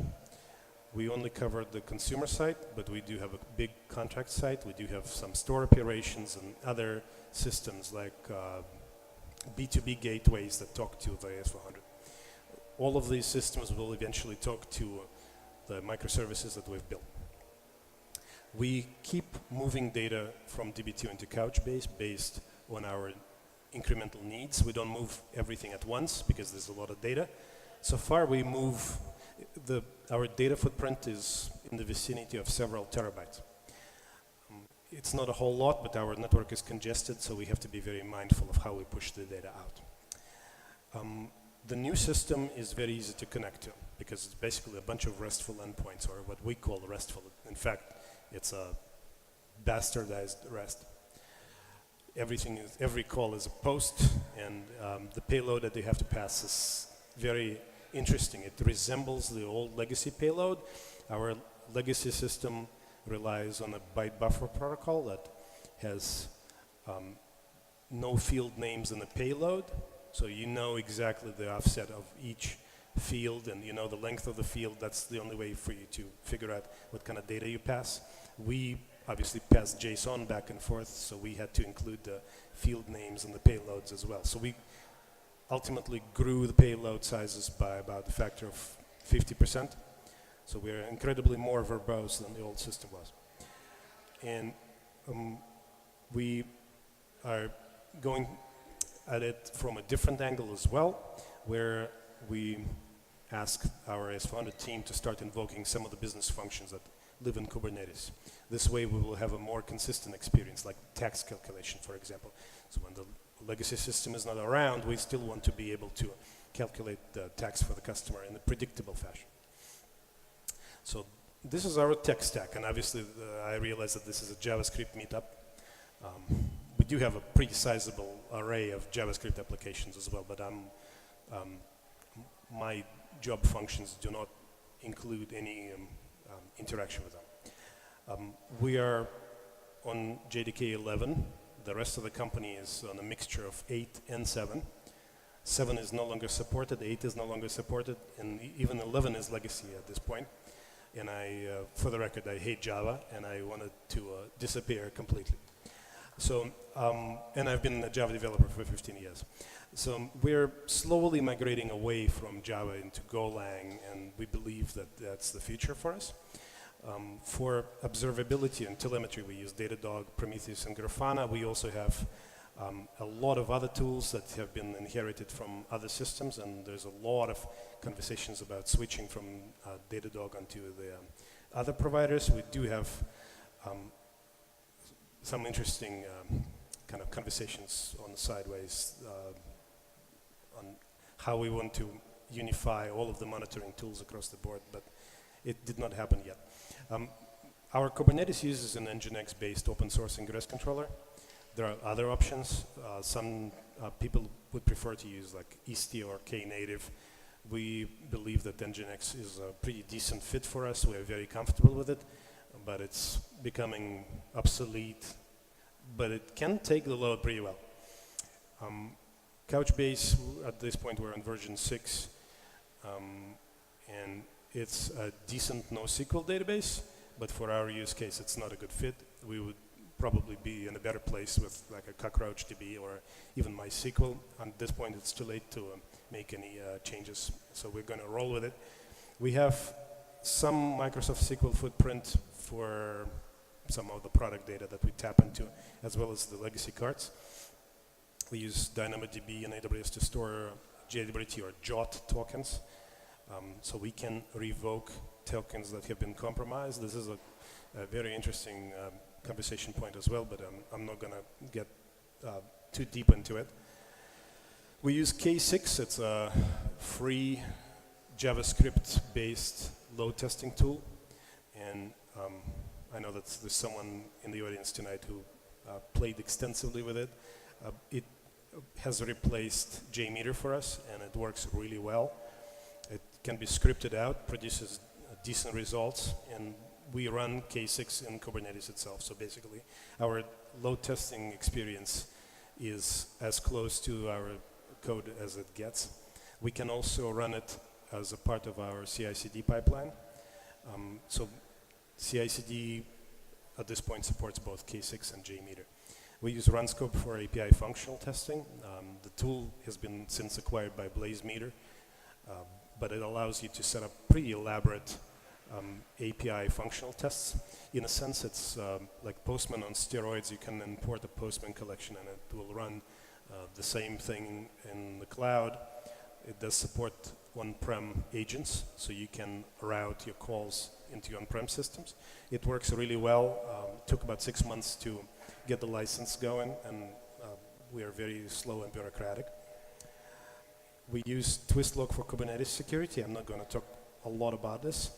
We only covered the consumer side, but we do have a big contract side. We do have some store operations and other systems like B2B gateways that talk to the AS400. All of these systems will eventually talk to the microservices that we've built. We keep moving data from DB2 into Couchbase based on our incremental needs. We don't move everything at once because there's a lot of data. So far we move, our data footprint is in the vicinity of several terabytes. It's not a whole lot, but our network is congested, so we have to be very mindful of how we push the data out. The new system is very easy to connect to because it's basically a bunch of RESTful endpoints, or what we call RESTful. In fact, it's a bastardized REST. Every call is a post, and the payload that they have to pass is very interesting. It resembles the old legacy payload. Our legacy system relies on a byte buffer protocol that has no field names in the payload, so you know exactly the offset of each field, and you know the length of the field. That's the only way for you to figure out what kind of data you pass. We obviously pass JSON back and forth, so we had to include the field names and the payloads as well. So we ultimately grew the payload sizes by about a factor of 50%. So we're incredibly more verbose than the old system was. And we are going at it from a different angle as well, where we ask our AS400 team to start invoking some of the business functions that live in Kubernetes. This way we will have a more consistent experience, like tax calculation, for example. So when the legacy system is not around, we still want to be able to calculate the tax for the customer in a predictable fashion. So this is our tech stack, and obviously I realize that this is a JavaScript meetup. We do have a pretty sizable array of JavaScript applications as well, but my job functions do not include any interaction with them. We are on JDK 11. The rest of the company is on a mixture of 8 and 7. 7 is no longer supported, 8 is no longer supported, and even 11 is legacy at this point. And for the record, I hate Java, and I want it to disappear completely. So, and I've been a Java developer for 15 years. So we're slowly migrating away from Java into Golang, and we believe that that's the future for us. For observability and telemetry, we use Datadog, Prometheus, and Grafana. We also have a lot of other tools that have been inherited from other systems, and there's a lot of conversations about switching from Datadog onto the other providers. We do have some interesting kind of conversations on the sideways on how we want to unify all of the monitoring tools across the board, but it did not happen yet. Our Kubernetes uses an Nginx-based open source ingress controller. There are other options. Some people would prefer to use like EST or Knative. We believe that Nginx is a pretty decent fit for us. We're very comfortable with it, but it's becoming obsolete. But it can take the load pretty well. Couchbase, at this point we're on version 6, and it's a decent NoSQL database, but for our use case it's not a good fit. We would probably be in a better place with like a CockroachDB or even MySQL. At this point it's too late to make any changes, so we're going to roll with it. We have some Microsoft SQL footprint for some of the product data that we tap into, as well as the legacy cards. We use DynamoDB and AWS to store JWT or JOT tokens, so we can revoke tokens that have been compromised. This is a very interesting conversation point as well, but I'm not going to get too deep into it. We use K6. It's a free JavaScript-based load testing tool, and I know that there's someone in the audience tonight who played extensively with it. It has replaced JMeter for us, and it works really well. It can be scripted out, produces decent results, and we run K6 in Kubernetes itself. So basically, our load testing experience is as close to our code as it gets. We can also run it as a part of our CI/CD pipeline. So CI/CD at this point supports both K6 and JMeter. We use RunScope for API functional testing. The tool has been since acquired by BlazeMeter, but it allows you to set up pretty elaborate API functional tests. In a sense, it's like Postman on steroids. You can import a Postman collection and it will run the same thing in the cloud. It does support on-prem agents, so you can route your calls into your on-prem systems. It works really well. It took about 6 months to get the license going, and we are very slow and bureaucratic. We use Twistlog for Kubernetes security. I'm not going to talk a lot about this.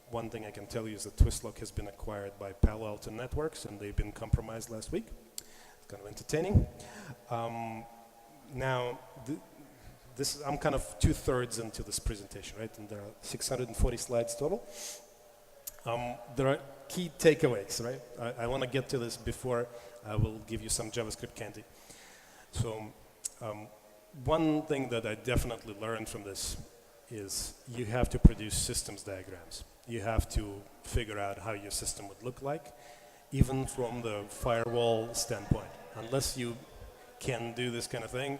One thing I can tell you is that Twistlog has been acquired by Palo Alto Networks, and they've been compromised last week. It's kind of entertaining. Now, I'm kind of 2/3 into this presentation, right? And there are 640 slides total. There are key takeaways, right? I want to get to this before I will give you some JavaScript candy. So one thing that I definitely learned from this is you have to produce systems diagrams. You have to figure out how your system would look like, even from the firewall standpoint. Unless you can do this kind of thing,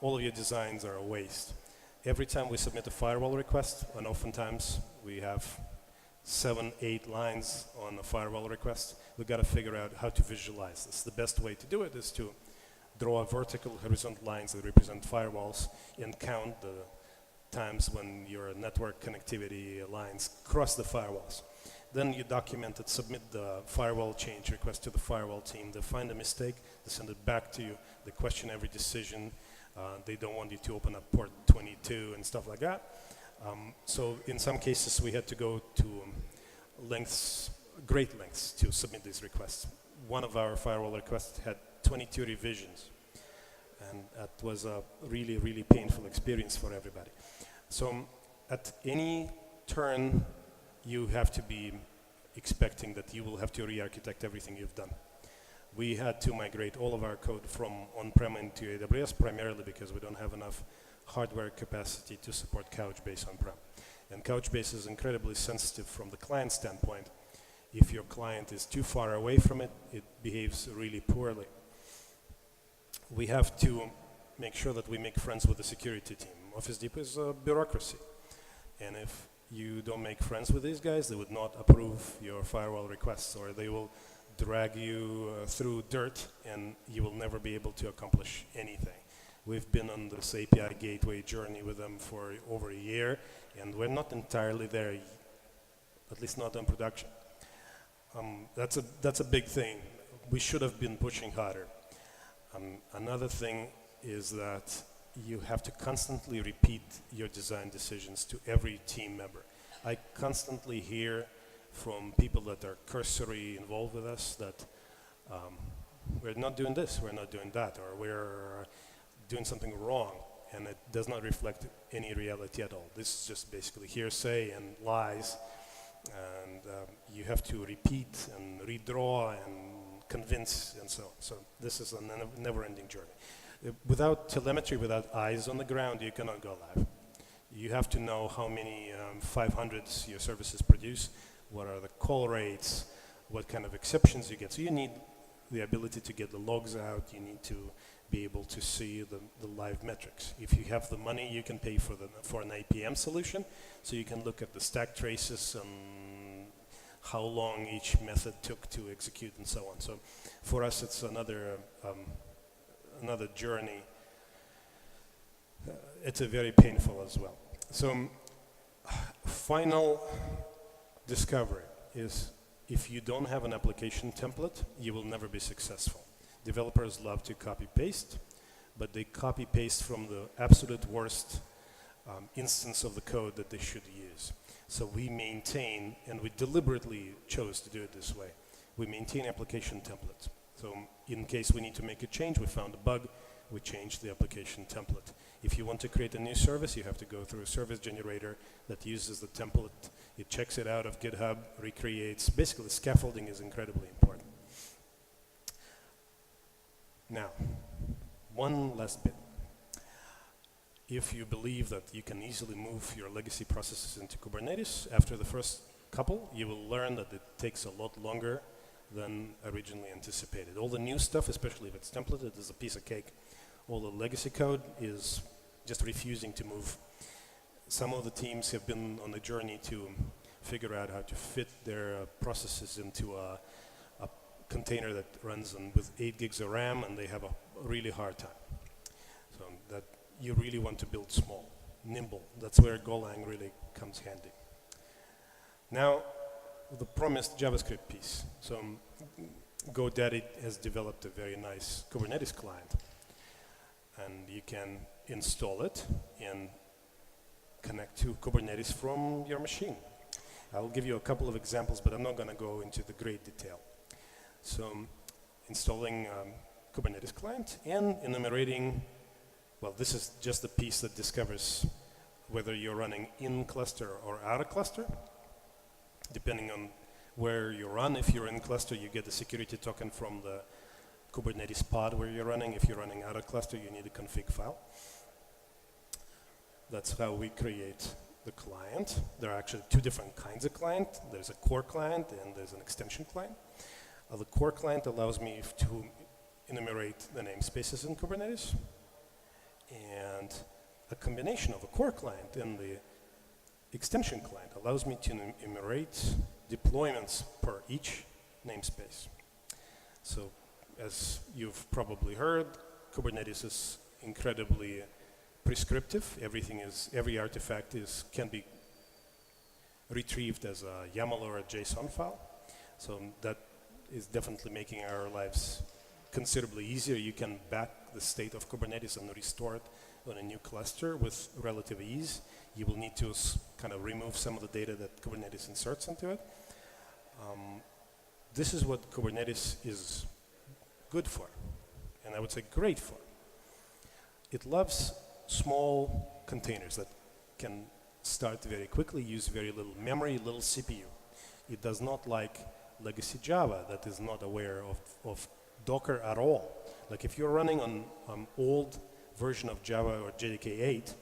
all of your designs are a waste. Every time we submit a firewall request, and oftentimes we have 7, 8 lines on a firewall request, we've got to figure out how to visualize this. The best way to do it is to draw vertical, horizontal lines that represent firewalls and count the times when your network connectivity lines cross the firewalls. Then you document it, submit the firewall change request to the firewall team. They find a mistake, they send it back to you, they question every decision. They don't want you to open up port 22 and stuff like that. So in some cases we had to go to great lengths to submit these requests. One of our firewall requests had 22 revisions, and that was a really, really painful experience for everybody. So at any turn, you have to be expecting that you will have to re-architect everything you've done. We had to migrate all of our code from on-prem into AWS, primarily because we don't have enough hardware capacity to support Couchbase on-prem. And Couchbase is incredibly sensitive from the client standpoint. If your client is too far away from it, it behaves really poorly. We have to make sure that we make friends with the security team. Office Depot is a bureaucracy. And if you don't make friends with these guys, they would not approve your firewall requests, or they will drag you through dirt and you will never be able to accomplish anything. We've been on this API gateway journey with them for over a year, and we're not entirely there, at least not in production. That's a big thing. We should have been pushing harder. Another thing is that you have to constantly repeat your design decisions to every team member. I constantly hear from people that are cursory involved with us that we're not doing this, we're not doing that, or we're doing something wrong, and it does not reflect any reality at all. This is just basically hearsay and lies, and you have to repeat and redraw and convince and so on. So this is a never-ending journey. Without telemetry, without eyes on the ground, you cannot go live. You have to know how many 500s your services produce, what are the call rates, what kind of exceptions you get. So you need the ability to get the logs out, you need to be able to see the live metrics. If you have the money, you can pay for an APM solution, so you can look at the stack traces and how long each method took to execute and so on. So for us, it's another journey. It's a very painful as well. So final discovery is if you don't have an application template, you will never be successful. Developers love to copy-paste, but they copy-paste from the absolute worst instance of the code that they should use. So we maintain, and we deliberately chose to do it this way, we maintain application templates. So in case we need to make a change, we found a bug, we changed the application template. If you want to create a new service, you have to go through a service generator that uses the template. It checks it out of GitHub, recreates. Basically, scaffolding is incredibly important. Now, one last bit. If you believe that you can easily move your legacy processes into Kubernetes, after the first couple, you will learn that it takes a lot longer than originally anticipated. All the new stuff, especially if it's templated, is a piece of cake. All the legacy code is just refusing to move. Some of the teams have been on a journey to figure out how to fit their processes into a container that runs with 8 gigs of RAM, and they have a really hard time. So that you really want to build small, nimble. That's where Golang really comes handy. Now, the promised JavaScript piece. So GoDaddy has developed a very nice Kubernetes client, and you can install it and connect to Kubernetes from your machine. I'll give you a couple of examples, but I'm not going to go into the great detail. So installing Kubernetes client and enumerating, well, this is just the piece that discovers whether you're running in cluster or out of cluster. Depending on where you run, if you're in cluster, you get the security token from the Kubernetes pod where you're running. If you're running out of cluster, you need a config file. That's how we create the client. There are actually 2 different kinds of client. There's a core client and there's an extension client. The core client allows me to enumerate the namespaces in Kubernetes. And a combination of a core client and the extension client allows me to enumerate deployments per each namespace. So as you've probably heard, Kubernetes is incredibly prescriptive. Every artifact can be retrieved as a YAML or a JSON file. So that is definitely making our lives considerably easier. You can back the state of Kubernetes and restore it on a new cluster with relative ease. You will need to kind of remove some of the data that Kubernetes inserts into it. This is what Kubernetes is good for, and I would say great for. It loves small containers that can start very quickly, use very little memory, little CPU. It does not like legacy Java that is not aware of Docker at all. Like if you're running on an old version of Java or JDK 8,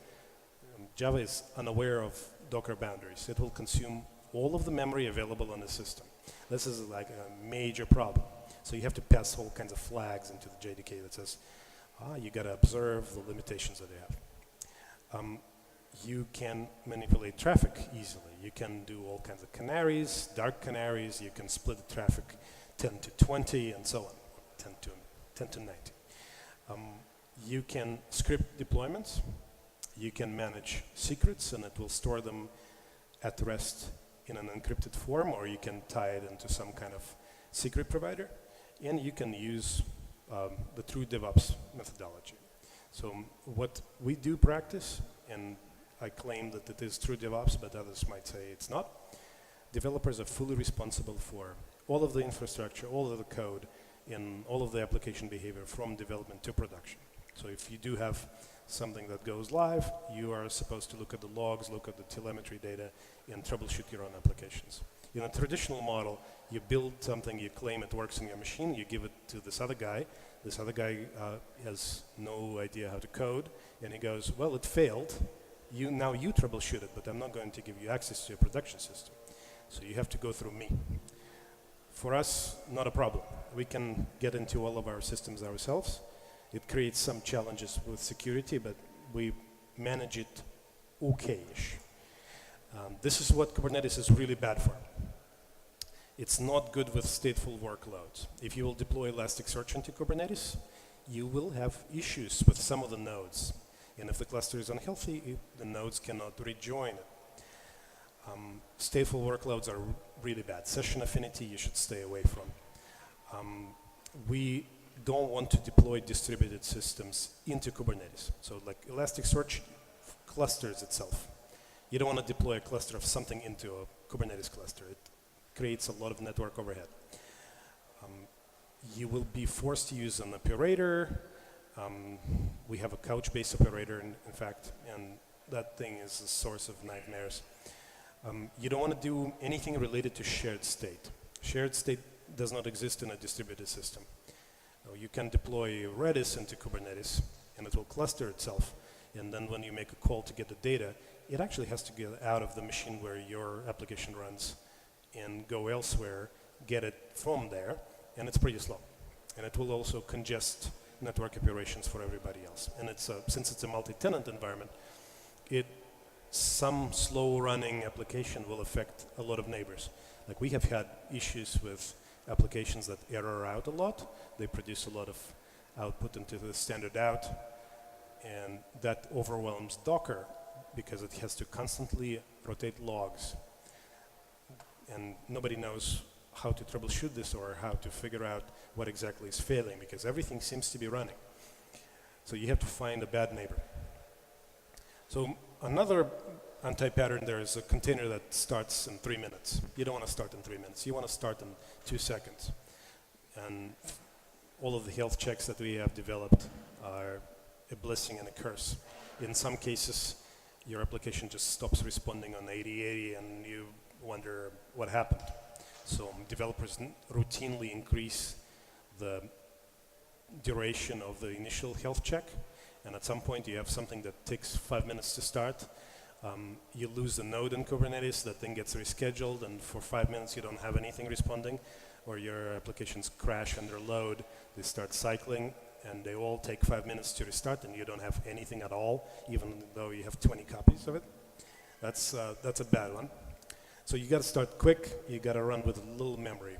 Java is unaware of Docker boundaries. It will consume all of the memory available on the system. This is like a major problem. So you have to pass all kinds of flags into the JDK that says, you got to observe the limitations that they have. You can manipulate traffic easily. You can do all kinds of canaries, dark canaries. You can split the traffic 10 to 20 and so on, 10 to 90. You can script deployments. You can manage secrets, and it will store them at rest in an encrypted form, or you can tie it into some kind of secret provider. And you can use the true DevOps methodology. So what we do practice, and I claim that it is true DevOps, but others might say it's not. Developers are fully responsible for all of the infrastructure, all of the code, and all of the application behavior from development to production. So if you do have something that goes live, you are supposed to look at the logs, look at the telemetry data, and troubleshoot your own applications. In a traditional model, you build something, you claim it works in your machine, you give it to this other guy. This other guy has no idea how to code, and he goes, well, it failed. Now you troubleshoot it, but I'm not going to give you access to your production system. So you have to go through me. For us, not a problem. We can get into all of our systems ourselves. It creates some challenges with security, but we manage it okay-ish. This is what Kubernetes is really bad for. It's not good with stateful workloads. If you will deploy Elasticsearch into Kubernetes, you will have issues with some of the nodes. And if the cluster is unhealthy, the nodes cannot rejoin it. Stateful workloads are really bad. Session affinity you should stay away from. We don't want to deploy distributed systems into Kubernetes. So like Elasticsearch clusters itself. You don't want to deploy a cluster of something into a Kubernetes cluster. It creates a lot of network overhead. You will be forced to use an operator. We have a couch-based operator, in fact, and that thing is a source of nightmares. You don't want to do anything related to shared state. Shared state does not exist in a distributed system. You can deploy Redis into Kubernetes, and it will cluster itself. And then when you make a call to get the data, it actually has to get out of the machine where your application runs and go elsewhere, get it from there, and it's pretty slow. And it will also congest network operations for everybody else. And since it's a multi-tenant environment, some slow-running application will affect a lot of neighbors. Like we have had issues with applications that error out a lot. They produce a lot of output into the standard out, and that overwhelms Docker because it has to constantly rotate logs. And nobody knows how to troubleshoot this or how to figure out what exactly is failing because everything seems to be running. So you have to find a bad neighbor. So another anti-pattern there is a container that starts in 3 minutes. You don't want to start in 3 minutes. You want to start in 2 seconds. And all of the health checks that we have developed are a blessing and a curse. In some cases, your application just stops responding on 8080 and you wonder what happened. So developers routinely increase the duration of the initial health check, and at some point you have something that takes 5 minutes to start. You lose the node in Kubernetes, that thing gets rescheduled, and for 5 minutes you don't have anything responding, or your applications crash under load, they start cycling, and they all take 5 minutes to restart, and you don't have anything at all, even though you have 20 copies of it. That's a bad one. So you got to start quick. You got to run with little memory.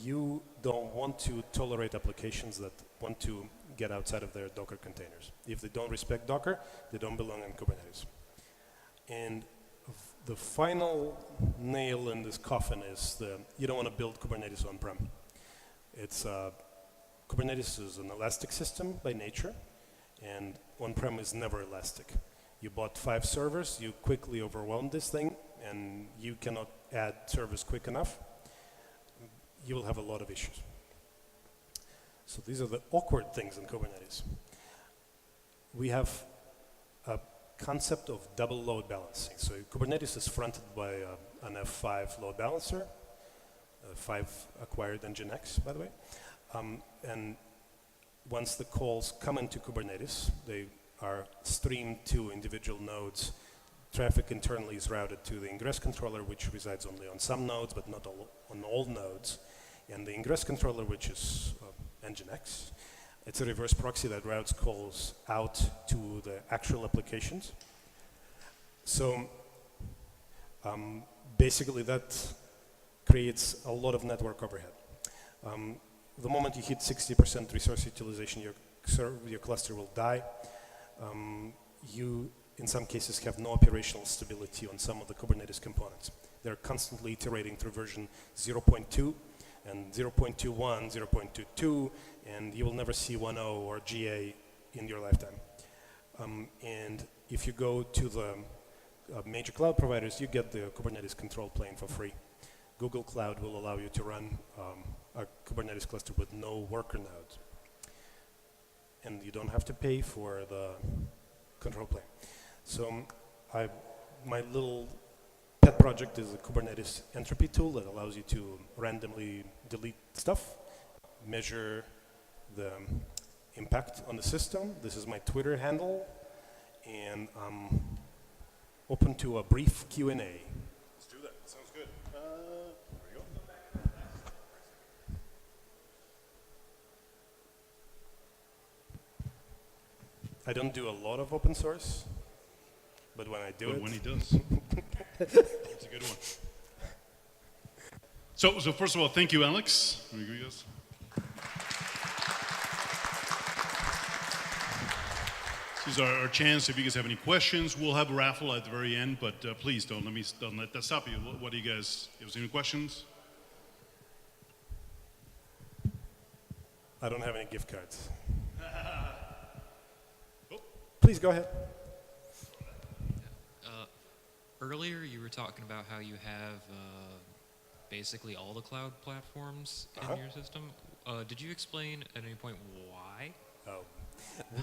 You don't want to tolerate applications that want to get outside of their Docker containers. If they don't respect Docker, they don't belong in Kubernetes. And the final nail in this coffin is you don't want to build Kubernetes on-prem. Kubernetes is an elastic system by nature, and on-prem is never elastic. You bought 5 servers, you quickly overwhelmed this thing, and you cannot add servers quick enough. You will have a lot of issues. So these are the awkward things in Kubernetes. We have a concept of double load balancing. So Kubernetes is fronted by an F5 load balancer, 5 acquired Nginx, by the way. And once the calls come into Kubernetes, they are streamed to individual nodes. Traffic internally is routed to the ingress controller, which resides only on some nodes, but not on all nodes. And the ingress controller, which is Nginx, it's a reverse proxy that routes calls out to the actual applications. So basically that creates a lot of network overhead. The moment you hit 60% resource utilization, your cluster will die. You, in some cases, have no operational stability on some of the Kubernetes components. They're constantly iterating through version 0.2 and 0.21, 0.22, and you will never see 1.0 or GA in your lifetime. And if you go to the major cloud providers, you get the Kubernetes control plane for free. Google Cloud will allow you to run a Kubernetes cluster with no worker nodes. And you don't have to pay for the control plane. So my little pet project is a Kubernetes entropy tool that allows you to randomly delete stuff, measure the impact on the system. This is my Twitter handle, and I'm open to a brief Q&A. Let's do that. Sounds good. There we go. I don't do a lot of open source, but when I do But it, when he does, it's a good one. So first of all, thank you, Alex. There you go, guys. This is our chance. If you guys have any questions, we'll have a raffle at the very end. But please don't let that stop you. What do you guys? If there's any questions? I don't have any gift cards. Oh. Please go ahead. Earlier, you were talking about how you have basically all the cloud platforms in your system. Did you explain at any point why? Oh,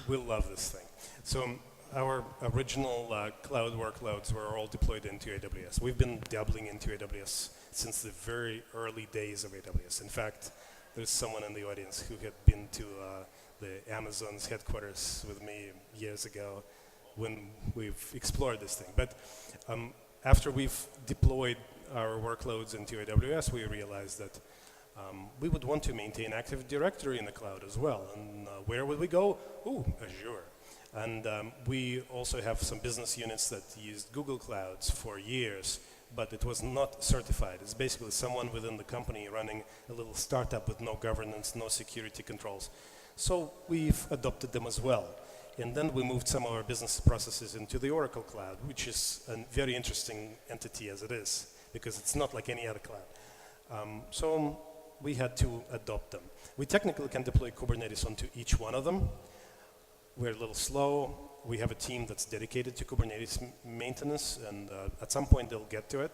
we'll love this thing. So our original cloud workloads were all deployed into AWS. We've been dabbling into AWS since the very early days of AWS. In fact, there's someone in the audience who had been to the Amazon's headquarters with me years ago when we've explored this thing. But after we've deployed our workloads into AWS, we realized that we would want to maintain Active Directory in the cloud as well. And where would we go? Ooh, Azure. And we also have some business units that used Google Clouds for years, but it was not certified. It's basically someone within the company running a little startup with no governance, no security controls. So we've adopted them as well. And then we moved some of our business processes into the Oracle Cloud, which is a very interesting entity as it is, because it's not like any other cloud. So we had to adopt them. We technically can deploy Kubernetes onto each one of them. We're a little slow. We have a team that's dedicated to Kubernetes maintenance, and at some point they'll get to it.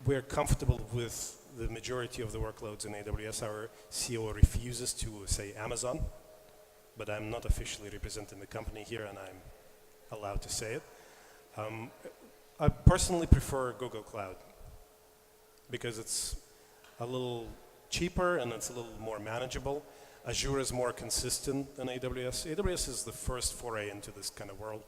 We're comfortable with the majority of the workloads in AWS. Our CEO refuses to say Amazon, but I'm not officially representing the company here, and I'm allowed to say it. I personally prefer Google Cloud because it's a little cheaper and it's a little more manageable. Azure is more consistent than AWS. AWS is the first foray into this kind of world.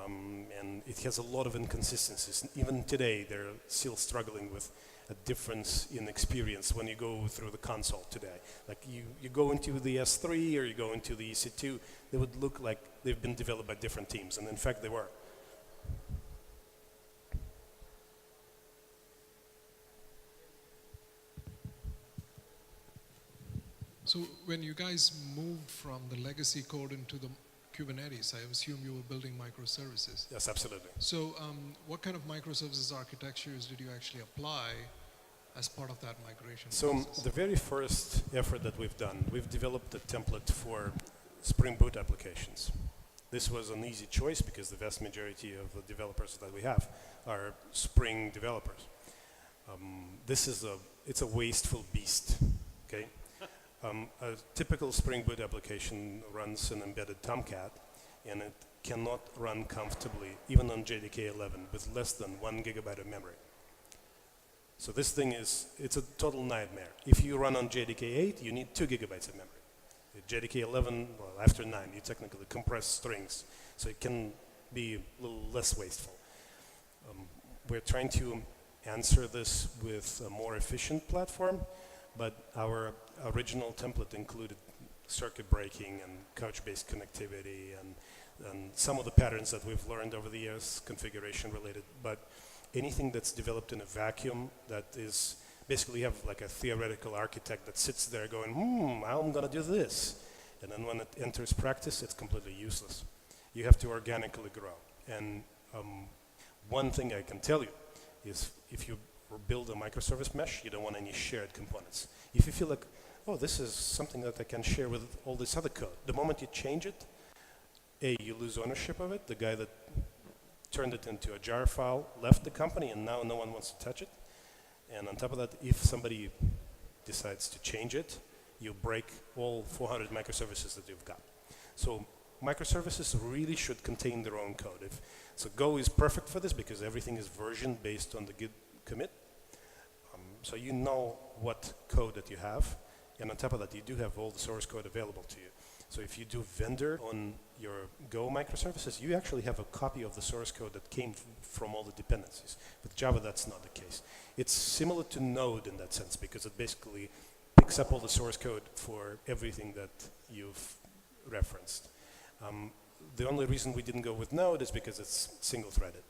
And it has a lot of inconsistencies. Even today, they're still struggling with a difference in experience when you go through the console today. Like you go into the S3 or you go into the EC2, they would look like they've been developed by different teams, and in fact they were. So when you guys moved from the legacy code into the Kubernetes, I assume you were building microservices. Yes, absolutely. So what kind of microservices architectures did you actually apply as part of that migration So process? the very first effort that we've done, we've developed a template for Spring Boot applications. This was an easy choice because the vast majority of the developers that we have are Spring developers. It's a wasteful beast, okay? A typical Spring Boot application runs an embedded Tomcat, and it cannot run comfortably, even on JDK 11, with less than 1 gigabyte of memory. So this thing it's a total nightmare. If you run on JDK 8, you need 2 gigabytes of memory. At JDK 11, well, after 9, you technically compress strings, so it can be a little less wasteful. We're trying to answer this with a more efficient platform, but our original template included circuit breaking and couch-based connectivity and some of the patterns that we've learned over the years, configuration related. But anything that's developed in a vacuum that is basically you have like a theoretical architect that sits there going, I'm going to do this. And then when it enters practice, it's completely useless. You have to organically grow. And one thing I can tell you is if you build a microservice mesh, you don't want any shared components. If you feel like, oh, this is something that I can share with all this other code, the moment you change it, you lose ownership of it. The guy that turned it into a jar file left the company, and now no one wants to touch it. And on top of that, if somebody decides to change it, you break all 400 microservices that you've got. So microservices really should contain their own code. So Go is perfect for this because everything is version based on the Git commit. So you know what code that you have, and on top of that, you do have all the source code available to you. So if you do vendor on your Go microservices, you actually have a copy of the source code that came from all the dependencies. With Java, that's not the case. It's similar to Node in that sense because it basically picks up all the source code for everything that you've referenced. The only reason we didn't go with Node is because it's single-threaded.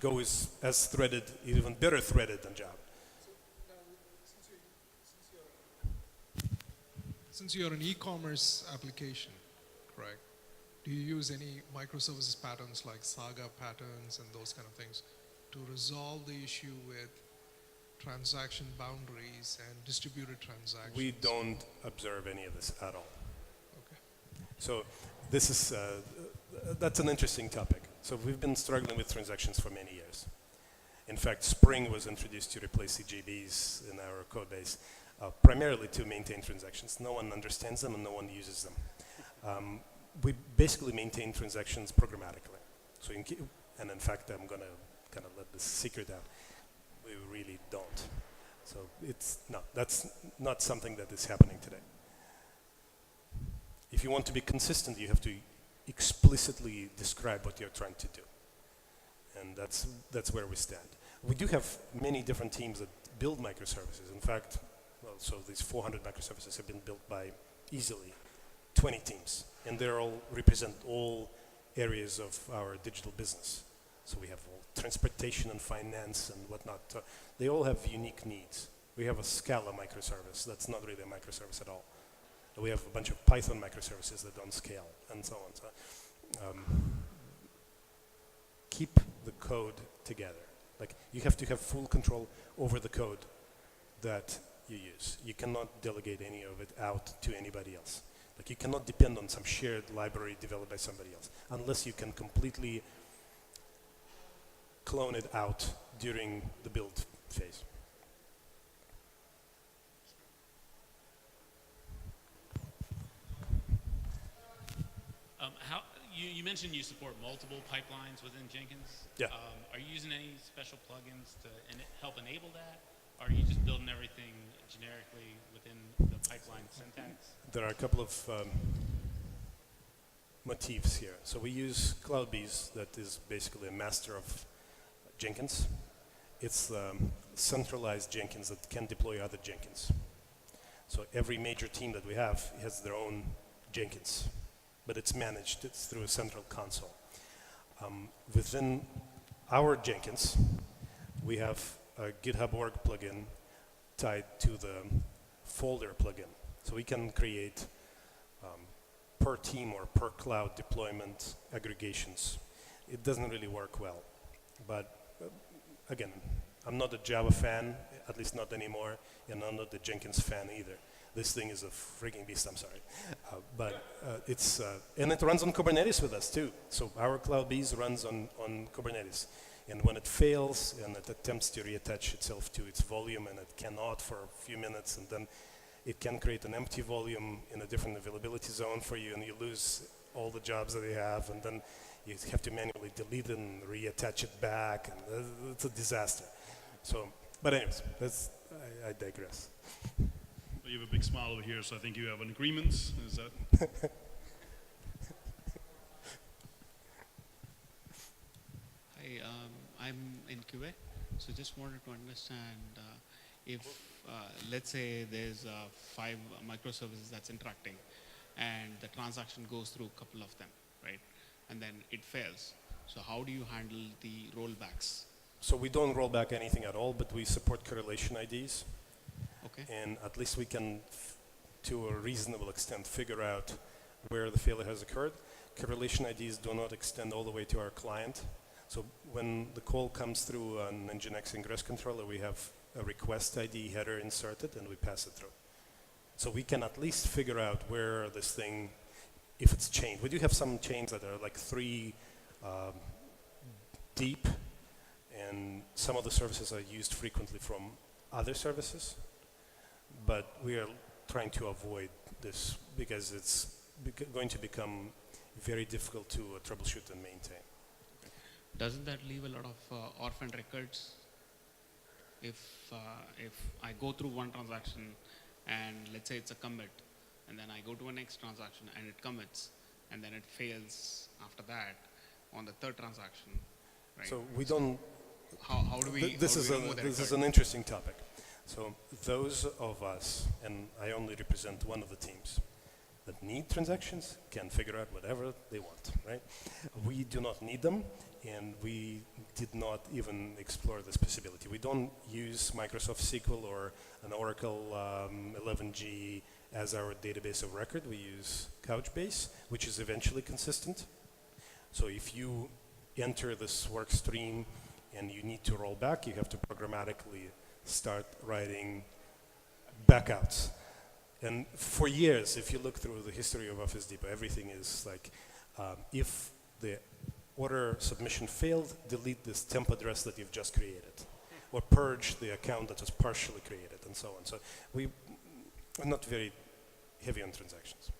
Go is as threaded, even better threaded than Java. Since you're an e-commerce application, correct? Do you use any microservices patterns like Saga patterns and those kind of things to resolve the issue with transaction boundaries and distributed transactions? We don't observe any of this at all. Okay. So this is, that's an interesting topic. So we've been struggling with transactions for many years. In fact, Spring was introduced to replace CJBs in our code base, primarily to maintain transactions. No one understands them and no one uses them. We basically maintain transactions programmatically. So and in fact, I'm going to kind of let this secret out. We really don't. So that's not something that is happening today. If you want to be consistent, you have to explicitly describe what you're trying to do. And that's where we stand. We do have many different teams that build microservices. In fact, well, so these 400 microservices have been built by easily 20 teams. And they all represent all areas of our digital business. So we have all transportation and finance and whatnot. They all have unique needs. We have a Scala microservice that's not really a microservice at all. We have a bunch of Python microservices that don't scale, and so on. So, keep the code together. Like, you have to have full control over the code that you use. You cannot delegate any of it out to anybody else. Like, you cannot depend on some shared library developed by somebody else, unless you can completely clone it out during the build phase. You mentioned you support multiple pipelines within Jenkins. Yeah. Are you using any special plugins to help enable that? Or are you just building everything generically within the pipeline syntax? There are a couple of motifs here. So we use CloudBees, that is basically a master of Jenkins. It's centralized Jenkins that can deploy other Jenkins. So every major team that we have has their own Jenkins, but it's managed. It's through a central console. Within our Jenkins, we have a GitHub org plugin tied to the folder plugin. So we can create per team or per cloud deployment aggregations. It doesn't really work well. But again, I'm not a Java fan, at least not anymore, and I'm not a Jenkins fan either. This thing is a freaking beast, I'm sorry. And it runs on Kubernetes with us too. So our CloudBees runs on Kubernetes. And when it fails and it attempts to reattach itself to its volume and it cannot for a few minutes, and then it can create an empty volume in a different availability zone for you, and you lose all the jobs that you have, and then you have to manually delete it and reattach it back, and it's a disaster. So, but anyways, I digress. Well, you have a big smile over here, so I think you have an agreement. Is that? Hi, I'm in QA, so just wanted to understand if, let's say there's 5 microservices that's interacting, and the transaction goes through a couple of them, right? And then it fails. So how do you handle the rollbacks? So we don't roll back anything at all, but we support correlation IDs. Okay. And at least we can, to a reasonable extent, figure out where the failure has occurred. Correlation IDs do not extend all the way to our client. So when the call comes through an Nginx ingress controller, we have a request ID header inserted and we pass it through. So we can at least figure out where this thing, if it's chained. We do have some chains that are like 3 deep, and some of the services are used frequently from other services. But we are trying to avoid this because it's going to become very difficult to troubleshoot and maintain. Doesn't that leave a lot of orphan records? If I go through one transaction and let's say it's a commit, and then I go to a next transaction and it commits, and then it fails after that on the third transaction, right? So we don't. How do we? This is an interesting topic. So those of us, and I only represent one of the teams, that need transactions can figure out whatever they want, right? We do not need them, and we did not even explore this possibility. We don't use Microsoft SQL or an Oracle 11g as our database of record. We use Couchbase, which is eventually consistent. So if you enter this work stream and you need to roll back, you have to programmatically start writing backouts. And for years, if you look through the history of Office Depot, everything is like, if the order submission failed, delete this temp address that you've just created, or purge the account that was partially created, and so on. So we're not very heavy on transactions.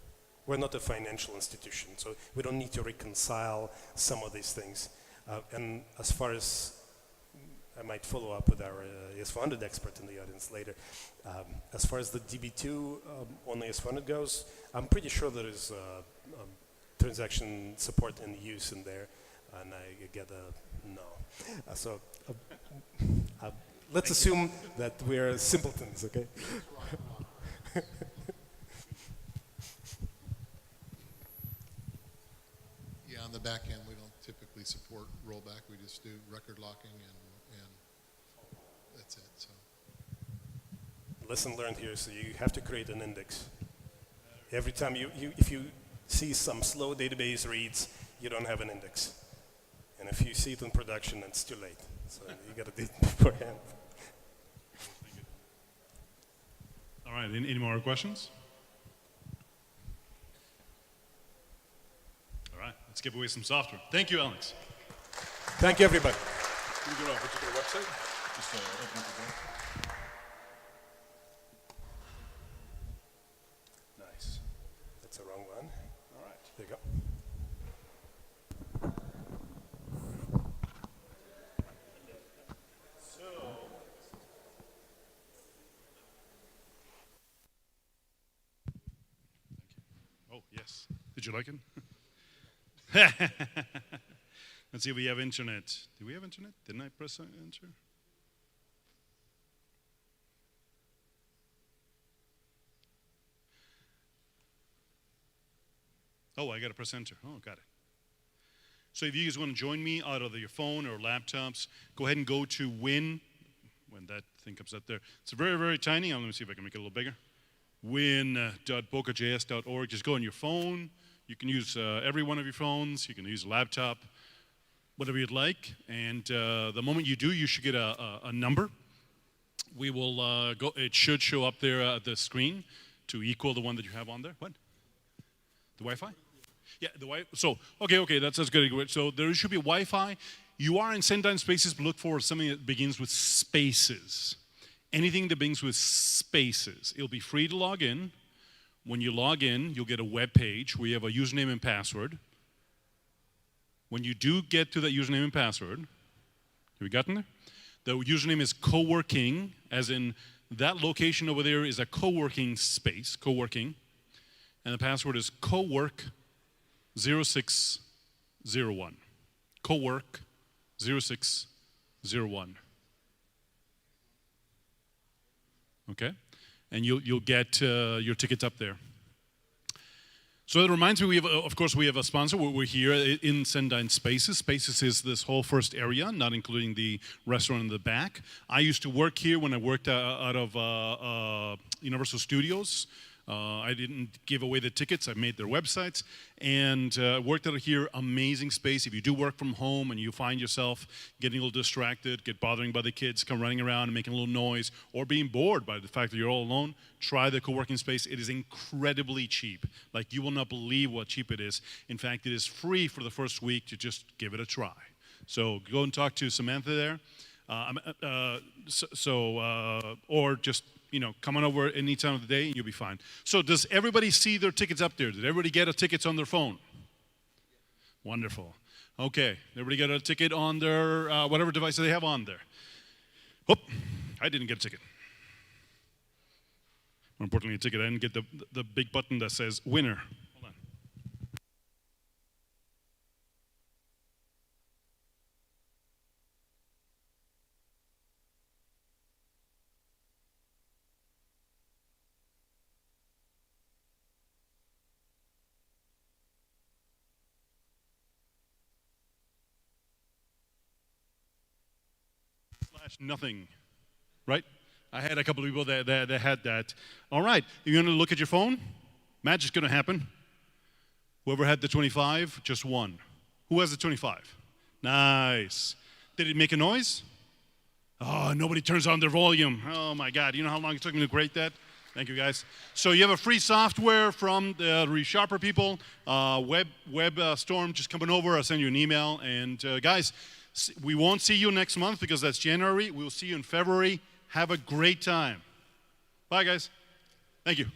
We're not a financial institution, so we don't need to reconcile some of these things. And as far as I might follow up with our AS400 expert in the audience later. As far as the DB2 on AS400 goes, I'm pretty sure there is transaction support and use in there, and I get a no. Let's assume that we're simpletons, okay? Yeah, on the back end, we don't typically support rollback. We just do record locking and that's it. So. Lesson learned here, so you have to create an index. Every time if you see some slow database reads, you don't have an index. And if you see it in production, it's too late. So you got to do it beforehand. All right, any more questions? All right, let's give away some software. Thank you, Alex. Thank you, everybody. Can you go to a particular website? Just open up the door. Nice. That's the wrong one. All right. There you go. Oh, yes. Did you like it? Let's see if we have internet. Do we have internet? Didn't I press enter? Oh, I got to press enter. Oh, got it. So if you guys want to join me out of your phone or laptops, go ahead and go to win, when that thing comes up there. It's very, very tiny. Let me see if I can make it a little bigger. win.bocajs.org. Just go on your phone. You can use every one of your phones. You can use a laptop, whatever you'd like. And the moment you do, you should get a number. We will go. It should show up there at the screen to equal the one that you have on there. What? The Wi-Fi? Yeah, the Wi-Fi. So, okay, that's good. So there should be Wi-Fi. You are in Sendine Spaces, but look for something that begins with spaces. Anything that begins with spaces. It'll be free to log in. When you log in, you'll get a web page where you have a username and password. When you do get to that username and password, have we gotten there? The username is co-working, as in that location over there is a co-working space, co-working. And the password is cowork0601. Cowork0601. Okay? And you'll get your tickets up there. So that reminds me, of course, we have a sponsor. We're here in Sendine Spaces. Spaces is this whole first area, not including the restaurant in the back. I used to work here when I worked out of Universal Studios. I didn't give away the tickets. I made their websites and worked out of here. Amazing space. If you do work from home and you find yourself getting a little distracted, get bothering by the kids, come running around and making a little noise, or being bored by the fact that you're all alone, try the co-working space. It is incredibly cheap. Like, you will not believe what cheap it is. In fact, it is free for the first week to just give it a try. So go and talk to Samantha there. Or just, come on over any time of the day and you'll be fine. So does everybody see their tickets up there? Did everybody get a ticket on their phone? Wonderful. Okay, everybody got a ticket on their whatever device they have on there. Whoop, I didn't get a ticket. More importantly, a ticket, I didn't get the big button that says winner. Hold on. Nothing, right? I had a couple of people that had that. All right, you're going to look at your phone. Magic's going to happen. Whoever had the 25, just one. Who has the 25? Nice. Did it make a noise? Oh, nobody turns on their volume. Oh my God, you know how long it took me to create that? Thank you, guys. So you have a free software from the ReSharper people. Storm, just coming over. I'll send you an email. And guys, we won't see you next month because that's January. We'll see you in February. Have a great time. Bye, guys. Thank you.